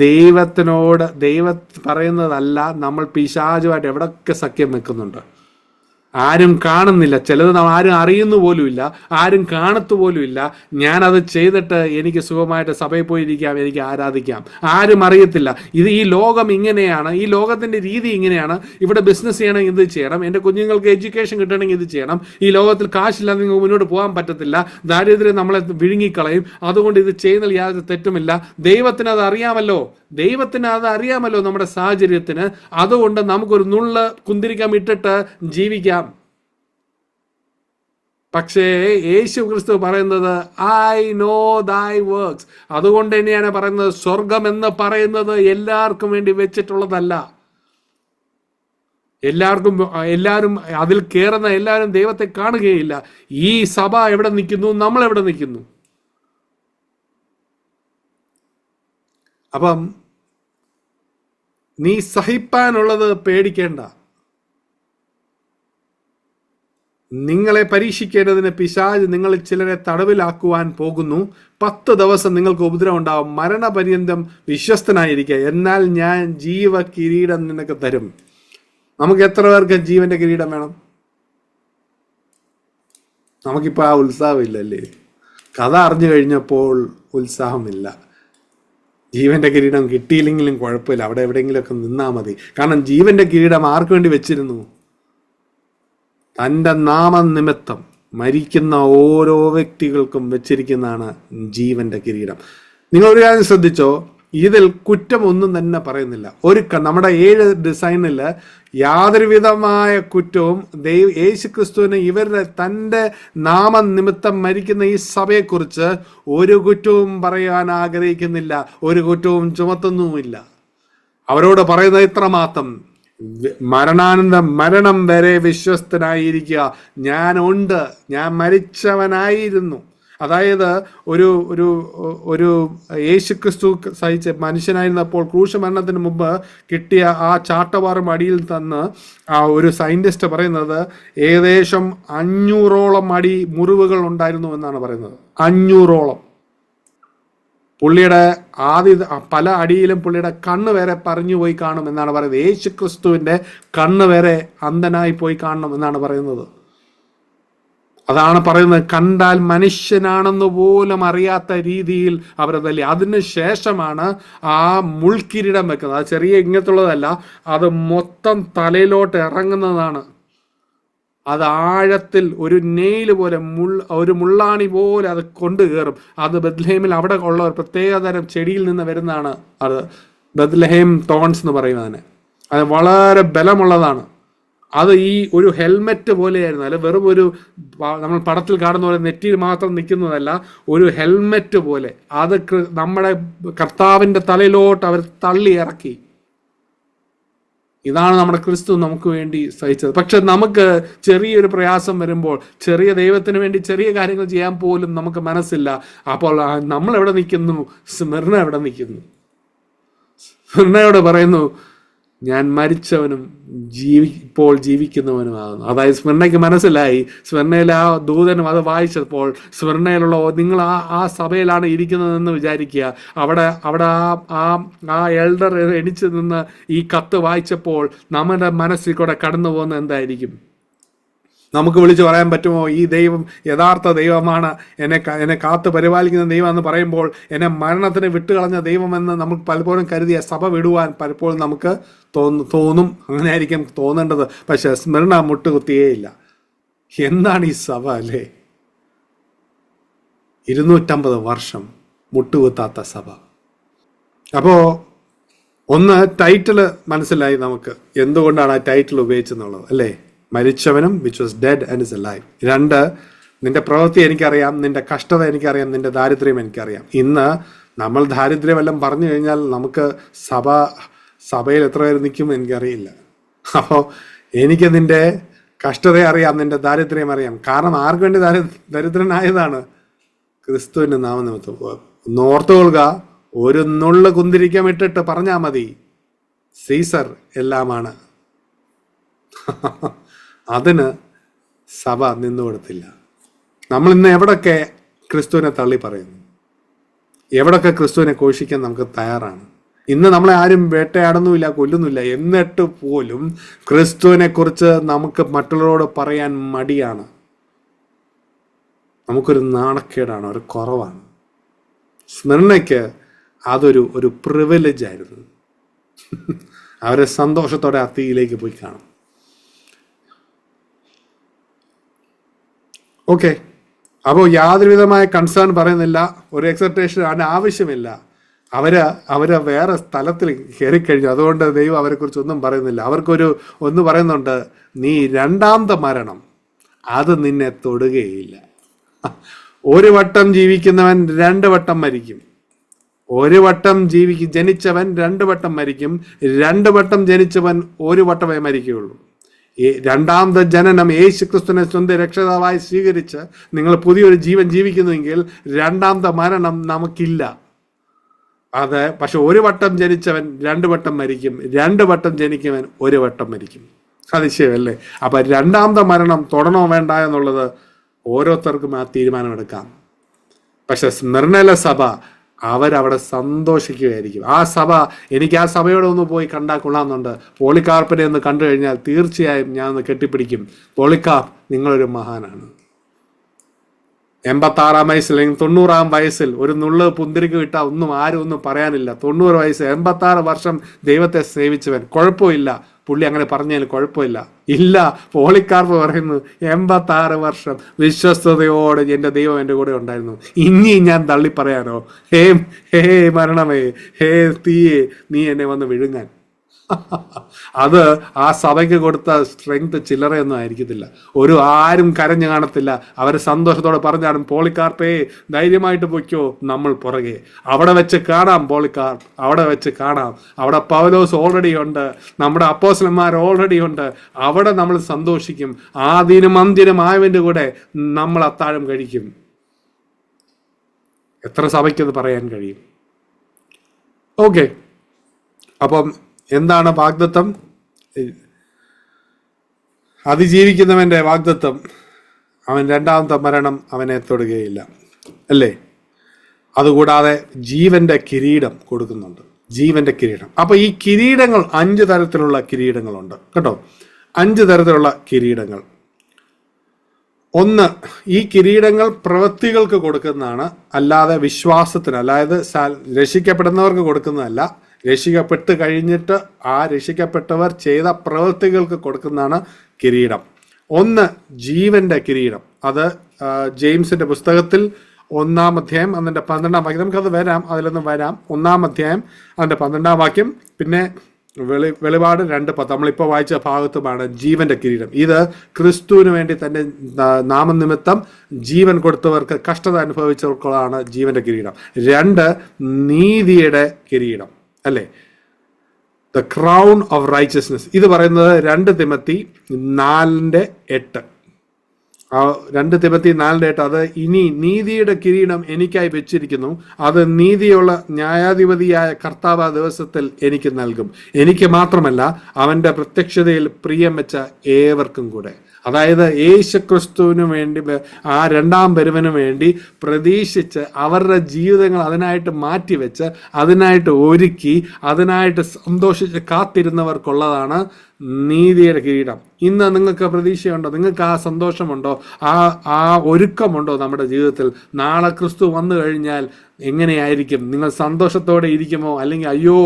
ദൈവം പറയുന്നതല്ല, നമ്മൾ പിശാചുമായിട്ട് എവിടെയൊക്കെ സഖ്യം വെക്കുന്നുണ്ട്. ആരും കാണുന്നില്ല, ചിലത് ആരും അറിയുന്നു പോലുമില്ല, ആരും കാണത്തു പോലുമില്ല. ഞാനത് ചെയ്തിട്ട് എനിക്ക് സുഖമായിട്ട് സഭയിൽ പോയിരിക്കാം, എനിക്ക് ആരാധിക്കാം, ആരും അറിയത്തില്ല. ഈ ലോകം ഇങ്ങനെയാണ്, ഈ ലോകത്തിന്റെ രീതി ഇങ്ങനെയാണ്. ഇവിടെ ബിസിനസ് ചെയ്യണമെങ്കിൽ ഇത് ചെയ്യണം, എൻ്റെ കുഞ്ഞുങ്ങൾക്ക് എഡ്യൂക്കേഷൻ കിട്ടണമെങ്കിൽ ഇത് ചെയ്യണം, ഈ ലോകത്തിൽ കാശില്ലാതെ നിങ്ങൾക്ക് മുന്നോട്ട് പോകാൻ പറ്റത്തില്ല, ദാരിദ്ര്യം നമ്മളെ വിഴുങ്ങിക്കളയും, അതുകൊണ്ട് ഇത് ചെയ്യുന്നതിൽ യാതൊരു തെറ്റുമില്ല. ദൈവത്തിന് അത് അറിയാമല്ലോ നമ്മുടെ സാഹചര്യത്തിന്. അതുകൊണ്ട് നമുക്കൊരു നുള്ള കുന്തിരിക്കം ഇട്ടിട്ട് ജീവിക്കാം. പക്ഷേ യേശു ക്രിസ്തു പറയുന്നത് ഐ നോ ദൈ വർക്ക്സ്. അതുകൊണ്ട് തന്നെയാണ് പറയുന്നത്, സ്വർഗം എന്ന് പറയുന്നത് എല്ലാവർക്കും വേണ്ടി വെച്ചിട്ടുള്ളതല്ല. എല്ലാവരും അതിൽ കയറുന്ന എല്ലാവരും ദൈവത്തെ കാണുകയില്ല. ഈ സഭ എവിടെ നിൽക്കുന്നു, നമ്മൾ എവിടെ നിൽക്കുന്നു? അപ്പം നീ സഹിപ്പാനുള്ളത് പേടിക്കേണ്ട. നിങ്ങളെ പരീക്ഷിക്കേണ്ടതിന് പിശാച് നിങ്ങളിൽ ചിലരെ തടവിലാക്കുവാൻ പോകുന്നു. 10 ദിവസം നിങ്ങൾക്ക് ഉപദ്രവം ഉണ്ടാവും. മരണപര്യന്തം വിശ്വസ്തനായിരിക്കുക, എന്നാൽ ഞാൻ ജീവ കിരീടം നിനക്ക് തരും. നമുക്ക് എത്ര പേർക്ക് ജീവന്റെ കിരീടം വേണം? നമുക്കിപ്പോൾ ആ ഉത്സാഹമില്ലല്ലേ? കഥ അറിഞ്ഞു കഴിഞ്ഞപ്പോൾ ഉത്സാഹമില്ല. ജീവന്റെ കിരീടം കിട്ടിയില്ലെങ്കിലും കുഴപ്പമില്ല, അവിടെ എവിടെയെങ്കിലുമൊക്കെ നിന്നാൽ മതി. കാരണം ജീവന്റെ കിരീടം ആർക്ക് വേണ്ടി വെച്ചിരുന്നു? തൻ്റെ നാമനിമിത്തം മരിക്കുന്ന ഓരോ വ്യക്തികൾക്കും വെച്ചിരിക്കുന്നതാണ് ജീവന്റെ കിരീടം. നിങ്ങൾ ഒരു കാര്യം ശ്രദ്ധിച്ചോ, ഇതിൽ കുറ്റം ഒന്നും തന്നെ പറയുന്നില്ല. നമ്മുടെ 7 ഡിസൈനിൽ യാതൊരു വിധമായ കുറ്റവും യേശു ക്രിസ്തുവിന് തൻ്റെ നാമനിമിത്തം മരിക്കുന്ന ഈ സഭയെക്കുറിച്ച് ഒരു കുറ്റവും പറയാൻ ആഗ്രഹിക്കുന്നില്ല, ഒരു കുറ്റവും ചുമത്തുന്നുമില്ല. അവരോട് പറയുന്നത് ഇത്രമാത്രം, മരണം വരെ വിശ്വസ്തനായിരിക്കുക. ഞാൻ മരിച്ചവനായിരുന്നു. അതായത് ഒരു യേശുക്രിസ്തു സഹിച്ച മനുഷ്യനായിരുന്നപ്പോൾ ക്രൂശ മരണത്തിന് മുമ്പ് കിട്ടിയ ആ ചാട്ടവാറും അടിയിൽ തന്ന് ആ ഒരു സയന്റിസ്റ്റ് പറയുന്നത് ഏകദേശം 500ഓളം അടി മുറിവുകൾ ഉണ്ടായിരുന്നു എന്നാണ് പറയുന്നത്. 500ഓളം. പുള്ളിയുടെ പല അടിയിലും പുള്ളിയുടെ കണ്ണ് വരെ പറഞ്ഞു പോയി കാണും എന്നാണ് പറയുന്നത്. യേശു ക്രിസ്തുവിന്റെ കണ്ണ് വരെ അന്ധനായി പോയി കാണണം എന്നാണ് പറയുന്നത്. അതാണ് പറയുന്നത്, കണ്ടാൽ മനുഷ്യനാണെന്ന് പോലും അറിയാത്ത രീതിയിൽ അവരെ തല്ലി. അതിന് ശേഷമാണ് ആ മുൾക്കിരീടം വെക്കുന്നത്. അത് ചെറിയ ഇങ്ങനത്തുള്ളതല്ല, അത് മൊത്തം തലയിലോട്ട് ഇറങ്ങുന്നതാണ്. അത് ആഴത്തിൽ ഒരു നെയിൽ പോലെ ഒരു മുള്ളാണി പോലെ അത് കൊണ്ടു കയറും. അത് ബത്ലഹേമിൽ അവിടെ ഉള്ള ഒരു പ്രത്യേകതരം ചെടിയിൽ നിന്ന് വരുന്നതാണ്. അത് ബത്ലഹേം തോൺസ് എന്ന് പറയുന്നതിന്. അത് വളരെ ബലമുള്ളതാണ്. അത് ഈ ഒരു ഹെൽമെറ്റ് പോലെയായിരുന്നു. അല്ല വെറും നമ്മൾ പടത്തിൽ കാണുന്ന പോലെ നെറ്റിയിൽ മാത്രം നിൽക്കുന്നതല്ല, ഒരു ഹെൽമെറ്റ് പോലെ അത് നമ്മുടെ കർത്താവിൻ്റെ തലയിലോട്ട് അവർ തള്ളി ഇറക്കി. ഇതാണ് നമ്മുടെ ക്രിസ്തു നമുക്ക് വേണ്ടി സഹിച്ചത്. പക്ഷെ നമുക്ക് ചെറിയൊരു പ്രയാസം വരുമ്പോൾ, ചെറിയ ദൈവത്തിന് വേണ്ടി ചെറിയ കാര്യങ്ങൾ ചെയ്യാൻ പോലും നമുക്ക് മനസ്സില്ല. അപ്പോൾ നമ്മൾ എവിടെ നിൽക്കുന്നു? സ്മിർന എവിടെ നിൽക്കുന്നു? സ്മിർനയോട് പറയുന്നു, ഞാൻ മരിച്ചവനും ഇപ്പോൾ ജീവിക്കുന്നവനുമാകുന്നു. അതായത് സ്മിർനയ്ക്ക് മനസ്സിലായി. സ്മിർനയിൽ ആ ദൂതനും അത് വായിച്ചപ്പോൾ, സ്മിർനയിലുള്ള നിങ്ങൾ ആ സഭയിലാണ് ഇരിക്കുന്നതെന്ന് വിചാരിക്കുക. അവിടെ ആ എൽഡർ എണിച്ച് നിന്ന് ഈ കത്ത് വായിച്ചപ്പോൾ നമ്മുടെ മനസ്സിൽ കൂടെ കടന്നു പോകുന്നത് എന്തായിരിക്കും? നമുക്ക് വിളിച്ചു പറയാൻ പറ്റുമോ ഈ ദൈവം യഥാർത്ഥ ദൈവമാണ്, എന്നെ കാത്തു പരിപാലിക്കുന്ന ദൈവം എന്ന് പറയുമ്പോൾ എന്നെ മരണത്തിന് വിട്ടുകളഞ്ഞ ദൈവമെന്ന് നമുക്ക് പലപ്പോഴും കരുതിയ സഭ വിടുവാൻ പലപ്പോഴും നമുക്ക് തോന്നും. അങ്ങനെ ആയിരിക്കും തോന്നേണ്ടത്. പക്ഷെ സ്മിർന മുട്ടുകുത്തിയേയില്ല. എന്താണ് ഈ സഭ അല്ലേ? 250 വർഷം മുട്ടുകുത്താത്ത സഭ. അപ്പോ ഒന്ന്, ടൈറ്റിൽ മനസ്സിലായി നമുക്ക് എന്തുകൊണ്ടാണ് ആ ടൈറ്റിൽ ഉപയോഗിച്ചെന്നുള്ളത് അല്ലേ? മരിച്ചവനും which was dead and is alive. 2, നിന്റെ പ്രവൃത്തി എനിക്കറിയാം, നിന്റെ കഷ്ടത എനിക്കറിയാം, നിന്റെ ദാരിദ്ര്യം എനിക്കറിയാം. ഇന്ന് നമ്മൾ ദാരിദ്ര്യമെല്ലാം പറഞ്ഞു കഴിഞ്ഞാൽ നമുക്ക് സഭയിൽ എത്ര പേര് നിൽക്കും എനിക്കറിയില്ല. അപ്പോൾ എനിക്ക് നിന്റെ കഷ്ടത അറിയാം, നിന്റെ ദാരിദ്ര്യം അറിയാം. കാരണം ആർക്ക് വേണ്ടി ദരിദ്രനായതാണ്? ക്രിസ്തുവിന്റെ നാമനിമിത്തം. ഒന്ന് ഓർത്തുകൊള്ളുക, ഒരു നുള്ളു കുന്തിരിക്കം ഇട്ടിട്ട് പറഞ്ഞാൽ മതി, സീസർ എല്ലാമാണ്. അതിന് സഭ നിന്നുകൊടുത്തില്ല. നമ്മൾ ഇന്ന് എവിടൊക്കെ ക്രിസ്തുവിനെ തള്ളി പറയുന്നു. എവിടൊക്കെ ക്രിസ്തുവിനെ ഘോഷിക്കാൻ നമുക്ക് തയ്യാറാണ്. ഇന്ന് നമ്മളെ ആരും വേട്ടയാടുന്നുമില്ല, കൊല്ലുന്നില്ല. എന്നിട്ട് പോലും ക്രിസ്തുവിനെ കുറിച്ച് നമുക്ക് മറ്റുള്ളവരോട് പറയാൻ മടിയാണ്. നമുക്കൊരു നാണക്കേടാണ്, ഒരു കുറവാണ്. സ്മിർനയ്ക്ക് അതൊരു പ്രിവിലേജ് ആയിരുന്നു. അവരെ സന്തോഷത്തോടെ ആ തീയിലേക്ക് പോയി കാണും. ഓക്കെ, അപ്പോൾ യാതൊരു വിധമായ കൺസേൺ പറയുന്നില്ല, ഒരു എക്സെപ്റ്റേഷൻ അതിന് ആവശ്യമില്ല. അവര് വേറെ സ്ഥലത്തിൽ കയറിക്കഴിഞ്ഞു. അതുകൊണ്ട് ദൈവം അവരെക്കുറിച്ച് ഒന്നും പറയുന്നില്ല. ഒന്ന് പറയുന്നുണ്ട്, നീ രണ്ടാമത്തെ മരണം അത് നിന്നെ തൊടുകയില്ല. ഒരു വട്ടം ജീവിക്കുന്നവൻ 2 വട്ടം മരിക്കും. ഒരു വട്ടം ജനിച്ചവൻ 2 വട്ടം മരിക്കും. 2 വട്ടം ജനിച്ചവൻ 1 വട്ടമേ മരിക്കുകയുള്ളൂ. ഈ രണ്ടാമത്തെ ജനനം യേശുക്രിസ്തുവിനെ സ്വന്തം രക്ഷിതാവായി സ്വീകരിച്ച് നിങ്ങൾ പുതിയൊരു ജീവൻ ജീവിക്കുന്നുവെങ്കിൽ രണ്ടാമത്തെ മരണം നമുക്കില്ല. പക്ഷെ 1 വട്ടം ജനിച്ചവൻ 2 വട്ടം മരിക്കും. 2 വട്ടം ജനിക്കുന്നവൻ 1 വട്ടം മരിക്കും. അതിശയമല്ലേ? അപ്പൊ രണ്ടാമത്തെ മരണം തൊടണോ വേണ്ട എന്നുള്ളത് ഓരോരുത്തർക്കും ആ തീരുമാനമെടുക്കാം. പക്ഷെ സ്മിർനയിലെ സഭ അവരവിടെ സന്തോഷിക്കുകയായിരിക്കും. എനിക്ക് ആ സഭയോടെ ഒന്ന് പോയി കണ്ടാൽ കൊള്ളാമെന്നുണ്ട്. പോളികാർപ്പിനെ ഒന്ന് കണ്ടു കഴിഞ്ഞാൽ തീർച്ചയായും ഞാൻ ഒന്ന് കെട്ടിപ്പിടിക്കും. പോളികാർപ്പ്, നിങ്ങളൊരു മഹാനാണ്. 86 വയസ്സിൽ അല്ലെങ്കിൽ 90 വയസ്സിൽ ഒരു നുള്ള് പുന്തിരിക്ക് കിട്ടാൽ ആരും ഒന്നും പറയാനില്ല. 90 വയസ്സ് 86 വർഷം ദൈവത്തെ സേവിച്ചവൻ, കുഴപ്പമില്ല. പുള്ളി അങ്ങനെ പറഞ്ഞതിൽ കുഴപ്പമില്ല. ഇല്ല, പോളികാർപ്പ് പറയുന്നു 86 വർഷം വിശ്വസ്തയോടെ എൻ്റെ ദൈവം എൻ്റെ കൂടെ ഉണ്ടായിരുന്നു. ഇനി ഞാൻ തള്ളി പറയാനോ? ഹേ മരണമേ, ഹേ തീയെ, നീ എന്നെ വന്ന് വിഴുങ്ങാൻ. അത് ആ സഭയ്ക്ക് കൊടുത്ത സ്ട്രെങ്ത് ചില്ലറയൊന്നും ആയിരിക്കത്തില്ല. ആരും കരഞ്ഞു കാണത്തില്ല. അവര് സന്തോഷത്തോടെ പറഞ്ഞാലും, പോളികാർപ്പേ ധൈര്യമായിട്ട് പൊയ്ക്കോ, നമ്മൾ പുറകെ. അവിടെ വെച്ച് കാണാം പോളികാർപ്പ്, അവിടെ വെച്ച് കാണാം. അവിടെ പൗലോസ് ഓൾറെഡി ഉണ്ട്, നമ്മുടെ അപ്പോസ്തലന്മാർ ഓൾറെഡി ഉണ്ട്. അവിടെ നമ്മൾ സന്തോഷിക്കും. ആദിനും അന്ത്യനും ആയവന്റെ കൂടെ നമ്മൾ അത്താഴം കഴിക്കും. എത്ര സഭയ്ക്കത് പറയാൻ കഴിയും? ഓക്കെ, അപ്പം എന്താണ് വാഗ്ദത്തം? അതിജീവിക്കുന്നവന്റെ വാഗ്ദത്തം, അവൻ രണ്ടാമത്തെ മരണം അവനെ തൊടുകയില്ല, അല്ലേ? അതുകൂടാതെ ജീവന്റെ കിരീടം കൊടുക്കുന്നുണ്ട്. ജീവന്റെ കിരീടം. അപ്പൊ ഈ കിരീടങ്ങൾ 5 തരത്തിലുള്ള കിരീടങ്ങളുണ്ട് കേട്ടോ. 5 തരത്തിലുള്ള കിരീടങ്ങൾ. ഒന്ന്, ഈ കിരീടങ്ങൾ പ്രവൃത്തികൾക്ക് കൊടുക്കുന്നതാണ്, അല്ലാതെ വിശ്വാസത്തിന്, അതായത് രക്ഷിക്കപ്പെടുന്നവർക്ക് കൊടുക്കുന്നതല്ല. രക്ഷിക്കപ്പെട്ട് കഴിഞ്ഞിട്ട് ആ രക്ഷിക്കപ്പെട്ടവർ ചെയ്ത പ്രവൃത്തികൾക്ക് കൊടുക്കുന്നതാണ് കിരീടം. ഒന്ന്, ജീവന്റെ കിരീടം. അത് ജെയിംസിന്റെ പുസ്തകത്തിൽ 1-ാം അധ്യായം അതിന്റെ 12-ാം വാക്യം, നമുക്കത് അതിലൊന്നും വരാം. 1-ാം അധ്യായം അതിന്റെ 12-ാം വാക്യം, പിന്നെ വെളിപാട് 2:10 നമ്മളിപ്പോൾ വായിച്ച ഭാഗത്തുമാണ് ജീവന്റെ കിരീടം. ഇത് ക്രിസ്തുവിന് വേണ്ടി തന്റെ നാമനിമിത്തം ജീവൻ കൊടുത്തവർക്ക്, കഷ്ടത അനുഭവിച്ചവർക്കുള്ളതാണ് ജീവന്റെ കിരീടം. 2, നീതിയുടെ കിരീടം, അല്ലേ? The crown of righteousness. ഇത് പറയുന്നത് 2 തിമോത്തി 4:8. 2 തിമോത്തി 4:8. അത് ഇനി നീതിയുടെ കിരീടം എനിക്കായി വെച്ചിരിക്കുന്നു, അത് നീതിയുള്ള ന്യായാധിപതിയായ കർത്താവ് ആ ദിവസത്തിൽ എനിക്ക് നൽകും. എനിക്ക് മാത്രമല്ല, അവന്റെ പ്രത്യക്ഷതയിൽ പ്രിയം വെച്ച ഏവർക്കും കൂടെ. അതായത് യേശുക്രിസ്തുവിന് വേണ്ടി, ആ 2-ാം വരവിന് വേണ്ടി പ്രതീക്ഷിച്ച് അവരുടെ ജീവിതങ്ങൾ അതിനായിട്ട് മാറ്റിവെച്ച്, അതിനായിട്ട് ഒരുക്കി, അതിനായിട്ട് സന്തോഷിച്ച് കാത്തിരുന്നവർക്കുള്ളതാണ് നീതിയുടെ കിരീടം. ഇന്ന് നിങ്ങൾക്ക് പ്രതീക്ഷയുണ്ടോ? നിങ്ങൾക്ക് ആ സന്തോഷമുണ്ടോ? ആ ഒരുക്കമുണ്ടോ നമ്മുടെ ജീവിതത്തിൽ? നാളെ ക്രിസ്തു വന്നു കഴിഞ്ഞാൽ എങ്ങനെയായിരിക്കും? നിങ്ങൾ സന്തോഷത്തോടെ ഇരിക്കുമോ? അല്ലെങ്കിൽ അയ്യോ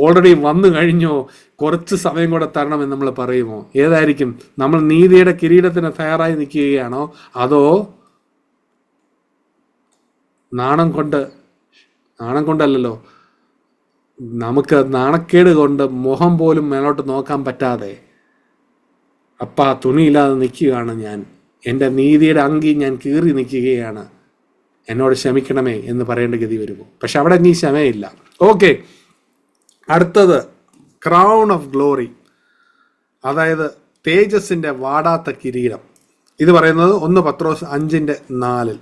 ഓൾറെഡി വന്നു കഴിഞ്ഞോ, കുറച്ച് സമയം കൂടെ തരണമെന്ന് നമ്മൾ പറയുമോ? ഏതായിരിക്കും? നമ്മൾ നീതിയുടെ കിരീടത്തിന് തയ്യാറായി നിൽക്കുകയാണോ? അതോ നാണം കൊണ്ടല്ലല്ലോ, നമുക്ക് നാണക്കേട് കൊണ്ട് മുഖം പോലും മേലോട്ട് നോക്കാൻ പറ്റാതെ, അപ്പാ തുണിയില്ലാതെ നിൽക്കുകയാണ് ഞാൻ, എൻ്റെ നീതിയുടെ അങ്കി ഞാൻ കീറി നിൽക്കുകയാണ്, എന്നോട് ക്ഷമിക്കണമേ എന്ന് പറയേണ്ട ഗതി വരുമോ? പക്ഷെ അവിടെ നീ ക്ഷമയില്ല. ഓക്കെ, അടുത്തത് ക്രൗൺ ഓഫ് ഗ്ലോറി, അതായത് തേജസ്സിന്റെ വാടാത്ത കിരീടം. ഇത് പറയുന്നത് 1 പത്രോസ് 5:4.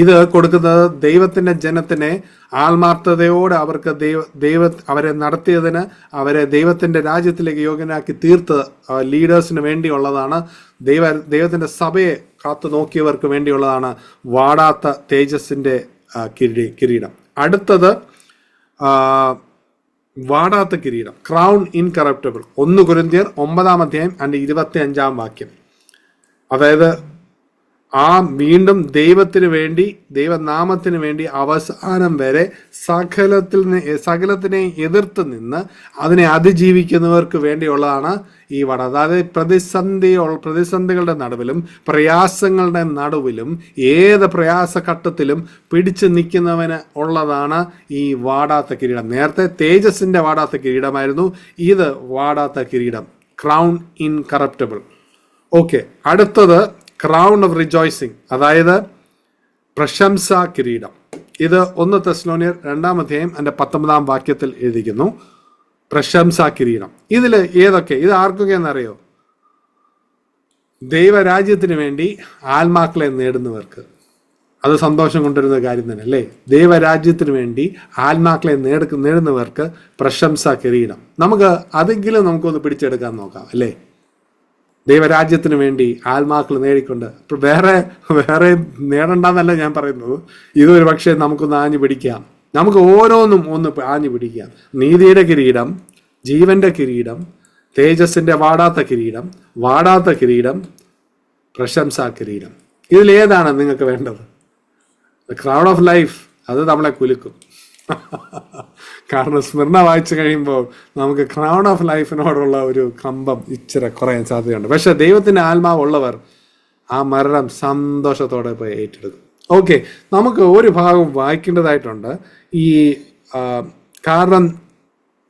ഇത് കൊടുക്കുന്നത് ദൈവത്തിന്റെ ജനത്തിനെ ആത്മാർത്ഥതയോടെ അവർക്ക് അവരെ നടത്തിയതിന്, അവരെ ദൈവത്തിന്റെ രാജ്യത്തിലേക്ക് യോഗ്യനാക്കി തീർത്ത ലീഡേഴ്സിന് വേണ്ടിയുള്ളതാണ്. ദൈവത്തിന്റെ സഭയെ കാത്തു നോക്കിയവർക്ക് വേണ്ടിയുള്ളതാണ് വാടാത്ത തേജസ്സിന്റെ കിരീടം. അടുത്തത് വാടാത്ത കിരീടം, ക്രൗൺ ഇൻകറപ്റ്റബിൾ. 1 കൊരിന്ത്യർ 9:25 അതായത് വീണ്ടും ദൈവത്തിന് വേണ്ടി, ദൈവനാമത്തിന് വേണ്ടി അവസാനം വരെ സകലത്തിനെ എതിർത്ത് നിന്ന് അതിനെ അതിജീവിക്കുന്നവർക്ക് വേണ്ടിയുള്ളതാണ് ഈ വട. അതായത് പ്രതിസന്ധികളുടെ നടുവിലും പ്രയാസങ്ങളുടെ നടുവിലും ഏത് പ്രയാസഘട്ടത്തിലും പിടിച്ചു നിൽക്കുന്നവന് ഉള്ളതാണ് ഈ വാടാത്ത കിരീടം. നേരത്തെ തേജസ്സിന്റെ വാടാത്ത കിരീടമായിരുന്നു, ഇത് വാടാത്ത കിരീടം, ക്രൗൺ ഇൻകറപ്റ്റബിൾ. ഓക്കെ, അടുത്തത് ക്രൗൺ ഓഫ് റിജോയ്സിങ്, അതായത് പ്രശംസാ കിരീടം. ഇത് 1 തെസ്സലോനിയർ 2:19 എഴുതിക്കുന്നു. പ്രശംസാ കിരീടം ഇതിൽ ഏതൊക്കെ, ഇത് ആർക്കൊക്കെയെന്നറിയോ? ദൈവരാജ്യത്തിന് വേണ്ടി ആത്മാക്കളെ നേടുന്നവർക്ക്. അത് സന്തോഷം കൊണ്ടുവരുന്ന കാര്യം തന്നെ അല്ലേ? ദൈവരാജ്യത്തിന് വേണ്ടി ആത്മാക്കളെ നേടുന്നവർക്ക് പ്രശംസാ കിരീടം. അതെങ്കിലും നമുക്കൊന്ന് പിടിച്ചെടുക്കാൻ നോക്കാം അല്ലേ? ദൈവരാജ്യത്തിന് വേണ്ടി ആത്മാക്കൾ നേടിക്കൊണ്ട് വേറെ നേടണ്ടെന്നല്ല ഞാൻ പറയുന്നത്. ഇതൊരു പക്ഷേ നമുക്കൊന്ന് ആഞ്ഞു പിടിക്കാം, നമുക്ക് ഓരോന്നും ഒന്ന് ആഞ്ഞു പിടിക്കാം. നീതിയുടെ കിരീടം, ജീവന്റെ കിരീടം, തേജസ്സിന്റെ വാടാത്ത കിരീടം, പ്രശംസാ കിരീടം. ഇതിലേതാണ് നിങ്ങൾക്ക് വേണ്ടത്? ക്രൗൺ ഓഫ് ലൈഫ്, അത് നമ്മളെ കുലുക്കും. കാരണം സ്മരണ വായിച്ചു കഴിയുമ്പോൾ നമുക്ക് ക്രൗൺ ഓഫ് ലൈഫിനോടുള്ള ഒരു കമ്പം ഇച്ചിരി കുറയാൻ സാധ്യതയുണ്ട്. പക്ഷെ ദൈവത്തിന്റെ ആത്മാവുള്ളവർ ആ മരണം സന്തോഷത്തോടെ പോയി ഏറ്റെടുക്കും. ഓക്കെ, നമുക്ക് ഒരു ഭാഗം വായിക്കേണ്ടതായിട്ടുണ്ട്. കാരണം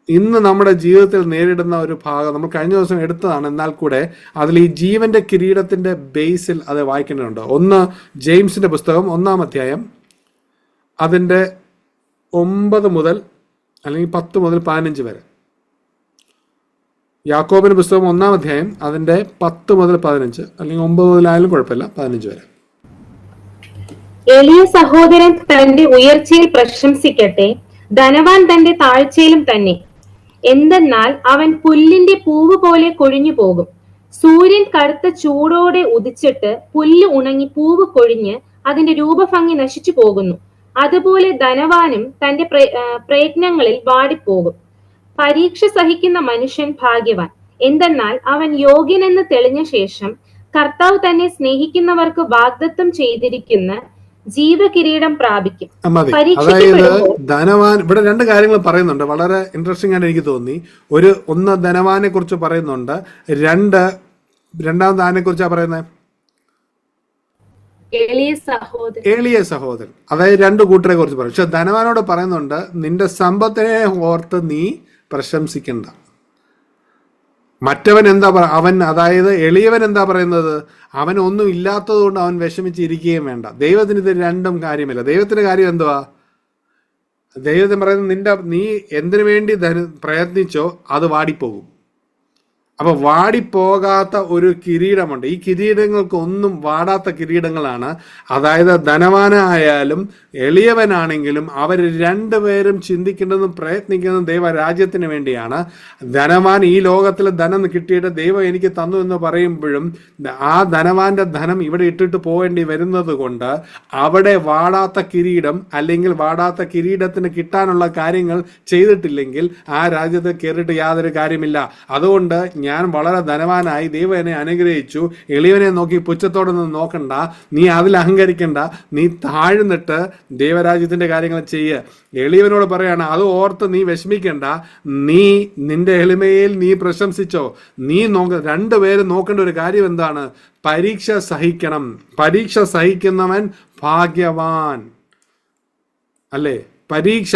ഇന്ന് നമ്മുടെ ജീവിതത്തിൽ നേരിടുന്ന ഒരു ഭാഗം നമ്മൾ കഴിഞ്ഞ ദിവസം എടുത്തതാണ്, എന്നാൽ കൂടെ അതിൽ ഈ ജീവന്റെ കിരീടത്തിന്റെ ബേസിൽ അത് വായിക്കേണ്ടതുണ്ട്. 1 ജെയിംസിന്റെ പുസ്തകം 1-ാം അധ്യായം അതിൻ്റെ 9 മുതൽ അല്ലെങ്കിൽ 10 മുതൽ 15 വരെ. യാക്കോബിന്റെ പുസ്തകം 1-ാം അധ്യായം അതിൻ്റെ 10 മുതൽ 15, അല്ലെങ്കിൽ 9 മുതലായാലും കുഴപ്പമില്ല, 15 വരെ. എളിയ സഹോദരൻ തന്റെ ഉയർച്ചയിൽ പ്രശംസിക്കട്ടെ, ധനവാൻ തന്റെ താഴ്ചയിലും തന്നെ. എന്തെന്നാൽ അവൻ പുല്ലിന്റെ പൂവ് പോലെ കൊഴിഞ്ഞു പോകും. സൂര്യൻ കടുത്ത ചൂടോടെ ഉദിച്ചിട്ട് പുല്ല് ഉണങ്ങി പൂവ് കൊഴിഞ്ഞ് അതിന്റെ രൂപഭംഗി നശിച്ചു പോകുന്നു. അതുപോലെ ധനവാനും തന്റെ പ്രയത്നങ്ങളിൽ വാടിപ്പോകും. പരീക്ഷ സഹിക്കുന്ന മനുഷ്യൻ ഭാഗ്യവാൻ. എന്തെന്നാൽ അവൻ യോഗ്യനെന്ന് തെളിഞ്ഞ ശേഷം കർത്താവ് തന്നെ സ്നേഹിക്കുന്നവർക്ക് വാഗ്ദത്തം ചെയ്തിരിക്കുന്ന ജീവകിരീടം പ്രാപിക്കും. അതായത് ധനവാൻ, ഇവിടെ 2 കാര്യങ്ങൾ പറയുന്നുണ്ട്, വളരെ ഇൻട്രസ്റ്റിംഗ് ആയിട്ട് എനിക്ക് തോന്നി. ഒന്ന് ധനവാനെ കുറിച്ച് പറയുന്നുണ്ട്, രണ്ടാമത് ആനെ കുറിച്ചാണ് പറയുന്നത്, എളിയ സഹോദരൻ. അതായത് 2 കൂട്ടരെ കുറിച്ച് പറയും. പക്ഷെ ധനവാനോട് പറയുന്നുണ്ട്, നിന്റെ സമ്പത്തിനെ ഓർത്ത് നീ പ്രശംസിക്കണ്ട. മറ്റവൻ എന്താ അതായത് എളിയവൻ എന്താ പറയുന്നത്? അവനൊന്നും ഇല്ലാത്തത് കൊണ്ട് അവൻ വിഷമിച്ചിരിക്കുകയും വേണ്ട. ദൈവത്തിന് ഇത് 2 കാര്യമില്ല. ദൈവത്തിന്റെ കാര്യം എന്തുവാ? ദൈവത്തിന് പറയുന്നത്, നീ എന്തിനു വേണ്ടി പ്രയത്നിച്ചോ അത് വാടിപ്പോകും. അപ്പൊ വാടിപ്പോകാത്ത ഒരു കിരീടമുണ്ട്. ഈ കിരീടങ്ങൾക്കൊന്നും വാടാത്ത കിരീടങ്ങളാണ്. അതായത് ധനവാനായാലും എളിയവനാണെങ്കിലും അവർ 2 പേരും ചിന്തിക്കേണ്ടതും പ്രയത്നിക്കുന്നതും ദൈവരാജ്യത്തിന് വേണ്ടിയാണ്. ധനവാൻ ഈ ലോകത്തിൽ ധനം കിട്ടിയിട്ട് ദൈവം എനിക്ക് തന്നു എന്ന് പറയുമ്പോഴും ആ ധനവാന്റെ ധനം ഇവിടെ ഇട്ടിട്ട് പോകേണ്ടി വരുന്നത് കൊണ്ട് അവിടെ വാടാത്ത കിരീടം അല്ലെങ്കിൽ വാടാത്ത കിരീടത്തിന് കിട്ടാനുള്ള കാര്യങ്ങൾ ചെയ്തിട്ടില്ലെങ്കിൽ ആ രാജ്യത്ത് കയറിയിട്ട് യാതൊരു കാര്യമില്ല. അതുകൊണ്ട് ഞാൻ വളരെ ധനവാനായി, ദൈവം എന്നെ അനുഗ്രഹിച്ചു, എളിയവനെ നോക്കി പുച്ഛത്തോടൊന്നും നോക്കണ്ട, നീ അതിൽ അഹങ്കരിക്കണ്ട, നീ താഴ്ന്നിട്ട് ദൈവരാജ്യത്തിന്റെ കാര്യങ്ങൾ ചെയ്യുക. എളിയവനോട് പറയാണ്, അത് ഓർത്ത് നീ വിഷമിക്കണ്ട, നിന്റെ എളിമയിൽ നീ പ്രശംസിച്ചോ. നീ 2 പേരും നോക്കേണ്ട ഒരു കാര്യം എന്താണ്? പരീക്ഷ സഹിക്കണം. പരീക്ഷ സഹിക്കുന്നവൻ ഭാഗ്യവാൻ അല്ലേ? പരീക്ഷ,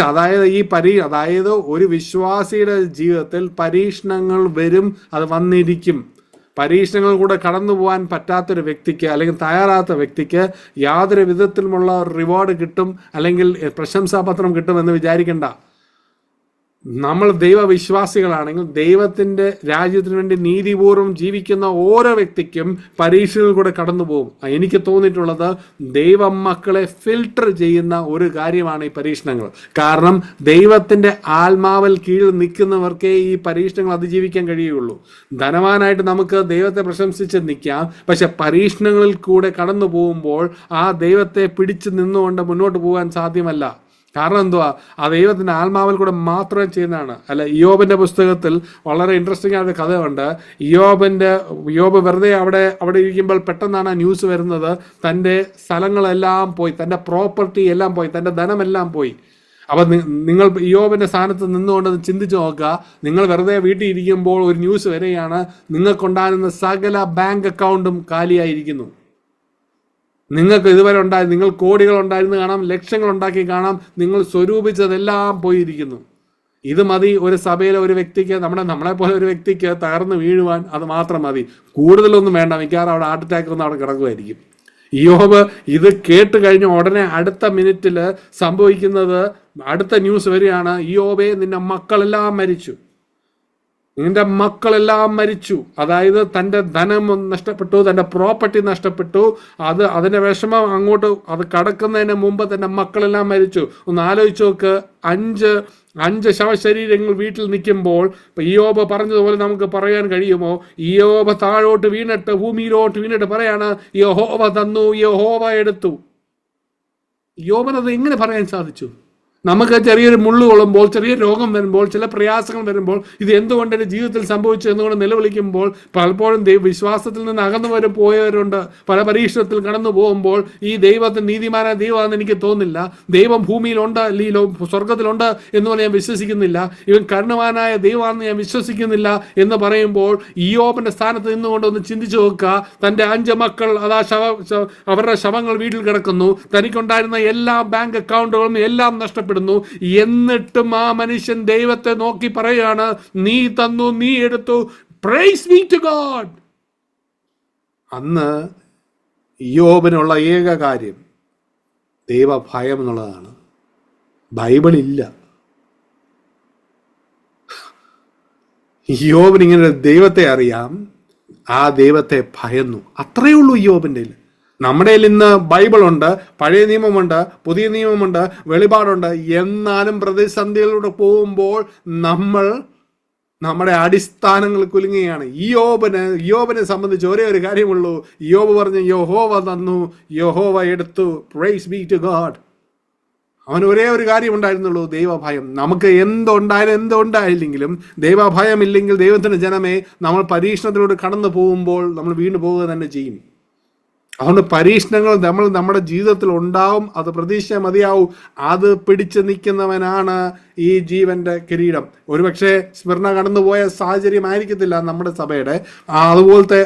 അതായത് ഒരു വിശ്വാസിയുടെ ജീവിതത്തിൽ പരീക്ഷണങ്ങൾ വരും, അത് വന്നിരിക്കും. പരീക്ഷണങ്ങൾ കൂടെ കടന്നു പോകാൻ പറ്റാത്തൊരു വ്യക്തിക്ക് അല്ലെങ്കിൽ തയ്യാറാത്ത വ്യക്തിക്ക് യാതൊരു വിധത്തിലുമുള്ള റിവാർഡ് കിട്ടും അല്ലെങ്കിൽ പ്രശംസാപത്രം കിട്ടുമെന്ന് വിചാരിക്കണ്ട. നമ്മൾ ദൈവവിശ്വാസികളാണെങ്കിൽ ദൈവത്തിന്റെ രാജ്യത്തിന് വേണ്ടി നീതിപൂർവ്വം ജീവിക്കുന്ന ഓരോ വ്യക്തിക്കും പരീക്ഷകൾ കൂടെ കടന്നു പോകും. എനിക്ക് തോന്നിയിട്ടുള്ളത് ദൈവം മക്കളെ ഫിൽട്ടർ ചെയ്യുന്ന ഒരു കാര്യമാണ് ഈ പരീക്ഷണങ്ങൾ. കാരണം ദൈവത്തിന്റെ ആത്മാവിൽ കീഴിൽ നിൽക്കുന്നവർക്കേ ഈ പരീക്ഷണങ്ങൾ അതിജീവിക്കാൻ കഴിയുള്ളൂ. ധനവാനായിട്ട് നമുക്ക് ദൈവത്തെ പ്രശംസിച്ച് നിൽക്കാം, പക്ഷെ പരീക്ഷണങ്ങളിൽ കൂടെ കടന്നു പോകുമ്പോൾ ആ ദൈവത്തെ പിടിച്ചു നിന്നുകൊണ്ട് മുന്നോട്ട് പോകാൻ സാധ്യമല്ല. കാരണം എന്തുവാ? ആ ദൈവത്തിന്റെ ആത്മാവിൽ കൂടെ മാത്രം ചെയ്യുന്നതാണ്. അല്ല, ഇയ്യോബിന്റെ പുസ്തകത്തിൽ വളരെ ഇൻട്രസ്റ്റിംഗ് ആയ കഥയുണ്ട്. ഇയ്യോബ് വെറുതെ അവിടെ ഇരിക്കുമ്പോൾ പെട്ടെന്നാണ് ആ ന്യൂസ് വരുന്നത്, തൻ്റെ സ്ഥലങ്ങളെല്ലാം പോയി, തൻ്റെ പ്രോപ്പർട്ടി എല്ലാം പോയി, തൻ്റെ ധനമെല്ലാം പോയി. അപ്പം നിങ്ങൾ ഇയ്യോബിന്റെ സ്ഥാനത്ത് നിന്നുകൊണ്ട് ചിന്തിച്ചു നോക്കുക. നിങ്ങൾ വെറുതെ വീട്ടിൽ ഇരിക്കുമ്പോൾ ഒരു ന്യൂസ് വരികയാണ്, നിങ്ങൾക്കുണ്ടായിരുന്ന സകല ബാങ്ക് അക്കൗണ്ടും കാലിയായിരിക്കുന്നു. നിങ്ങൾക്ക് ഇതുവരെ നിങ്ങൾ കോടികൾ ഉണ്ടായിരുന്നു കാണാം, ലക്ഷങ്ങൾ ഉണ്ടാക്കി കാണാം, നിങ്ങൾ സ്വരൂപിച്ചതെല്ലാം പോയിരിക്കുന്നു. ഇത് മതി ഒരു സഭയിലെ ഒരു വ്യക്തിക്ക്, നമ്മളെ പോലെ ഒരു വ്യക്തിക്ക് തകർന്നു വീഴുവാൻ അത് മാത്രം മതി. കൂടുതലൊന്നും വേണ്ട. മിക്കവാറും അവിടെ ഹാർട്ട് അറ്റാക്ക് ഒന്നും അവിടെ കിടക്കുമായിരിക്കും. ഇയ്യോബ് ഇത് കേട്ട് കഴിഞ്ഞ ഉടനെ അടുത്ത മിനിറ്റിൽ സംഭവിക്കുന്നത്, അടുത്ത ന്യൂസ് വരികയാണ്, ഇയ്യോബേ നിന്റെ മക്കളെല്ലാം മരിച്ചു, നിന്റെ മക്കളെല്ലാം മരിച്ചു. അതായത് തൻ്റെ ധനം നഷ്ടപ്പെട്ടു, തൻ്റെ പ്രോപ്പർട്ടി നഷ്ടപ്പെട്ടു. അതിൻ്റെ വിഷമം അങ്ങോട്ട് അത് കടക്കുന്നതിന് മുമ്പ് തൻ്റെ മക്കളെല്ലാം മരിച്ചു. ഒന്ന് ആലോചിച്ച് നോക്ക്. അഞ്ച് ശവശരീരങ്ങൾ വീട്ടിൽ നിൽക്കുമ്പോൾ ഇയ്യോബ് പറഞ്ഞതുപോലെ നമുക്ക് പറയാൻ കഴിയുമോ? ഇയ്യോബ് താഴോട്ട് വീണിട്ട്, ഭൂമിയിലോട്ട് വീണിട്ട് പറയാണ്, യഹോവ തന്നു, യഹോവ എടുത്തു. ഇയ്യോബിനത് എങ്ങനെ പറയാൻ സാധിച്ചു? നമുക്ക് ചെറിയൊരു മുള്ളു കൊള്ളുമ്പോൾ, ചെറിയ രോഗം വരുമ്പോൾ, ചില പ്രയാസങ്ങൾ വരുമ്പോൾ, ഇത് എന്തുകൊണ്ട് എൻ്റെ ജീവിതത്തിൽ സംഭവിച്ചു എന്നുകൊണ്ട് നിലവിളിക്കുമ്പോൾ പലപ്പോഴും വിശ്വാസത്തിൽ നിന്ന് അകന്നു പോയവരുണ്ട്. പല പരീക്ഷണത്തിൽ കടന്നു പോകുമ്പോൾ ഈ ദൈവത്തിന് നീതിമാനായ ദൈവമാണെന്ന് എനിക്ക് തോന്നുന്നില്ല. ദൈവം ഭൂമിയിലുണ്ട്, സ്വർഗത്തിലുണ്ട് എന്നുപോലെ ഞാൻ വിശ്വസിക്കുന്നില്ല. ഇവൻ കരുണവാനായ ദൈവമാണെന്ന് ഞാൻ വിശ്വസിക്കുന്നില്ല എന്ന് പറയുമ്പോൾ ഇയ്യോബിന്റെ സ്ഥാനത്ത് നിന്നുകൊണ്ട് ഒന്ന് ചിന്തിച്ചു നോക്കുക. തൻ്റെ 5 മക്കൾ അവരുടെ ശവങ്ങൾ വീട്ടിൽ കിടക്കുന്നു. തനിക്കുണ്ടായിരുന്ന എല്ലാ ബാങ്ക് അക്കൗണ്ടുകളും എല്ലാം നഷ്ടപ്പെട്ടു. എന്നിട്ടും ആ മനുഷ്യൻ ദൈവത്തെ നോക്കി പറയുകയാണ്, നീ തന്നു, നീ എടുത്തു, പ്രൈസ് ബി ടു ഗോഡ്. അന്ന് ഇയ്യോബിനുള്ള ഏക കാര്യം ദൈവഭയം എന്നുള്ളതാണ്. ബൈബിളില്ല. ഇയ്യോബിന് ഇങ്ങനെ ദൈവത്തെ അറിയാം, ആ ദൈവത്തെ ഭയന്നു. അത്രയേ ഉള്ളൂ ഇയ്യോബിൻ്റെ. നമ്മുടെ ഇന്ന് ബൈബിളുണ്ട്, പഴയ നിയമമുണ്ട്, പുതിയ നിയമമുണ്ട്, വെളിപാടുണ്ട്. എന്നാലും പ്രതിസന്ധികളിലൂടെ പോകുമ്പോൾ നമ്മുടെ അടിസ്ഥാനങ്ങൾ കുലുങ്ങുകയാണ്. ഇയ്യോബിനെ സംബന്ധിച്ച് ഒരേ ഒരു കാര്യമുള്ളൂ. ഇയ്യോബ് പറഞ്ഞു, യഹോവ തന്നു, യഹോവ എടുത്തു, പ്രൈസ് ബി ടു ഗോഡ്. അവന് ഒരേ ഒരു കാര്യം ഉണ്ടായിരുന്നുള്ളൂ, ദൈവഭയം. നമുക്ക് എന്തുണ്ടായില്ലെങ്കിലും ദൈവഭയം ഇല്ലെങ്കിൽ ദൈവത്തിന്റെ ജനമേ, നമ്മൾ പരീക്ഷണത്തിലൂടെ കടന്നു പോകുമ്പോൾ നമ്മൾ വീണ് പോവുക തന്നെ ചെയ്യും. അതുകൊണ്ട് പരീക്ഷണങ്ങൾ നമ്മുടെ ജീവിതത്തിൽ ഉണ്ടാവും. അത് പ്രതീക്ഷ മതിയാവും. അത് പിടിച്ചു നിൽക്കുന്നവനാണ് ഈ ജീവന്റെ കിരീടം. ഒരുപക്ഷെ സ്മരണ കടന്നുപോയ സാഹചര്യമായിരിക്കത്തില്ല നമ്മുടെ സഭയുടെ, അതുപോലത്തെ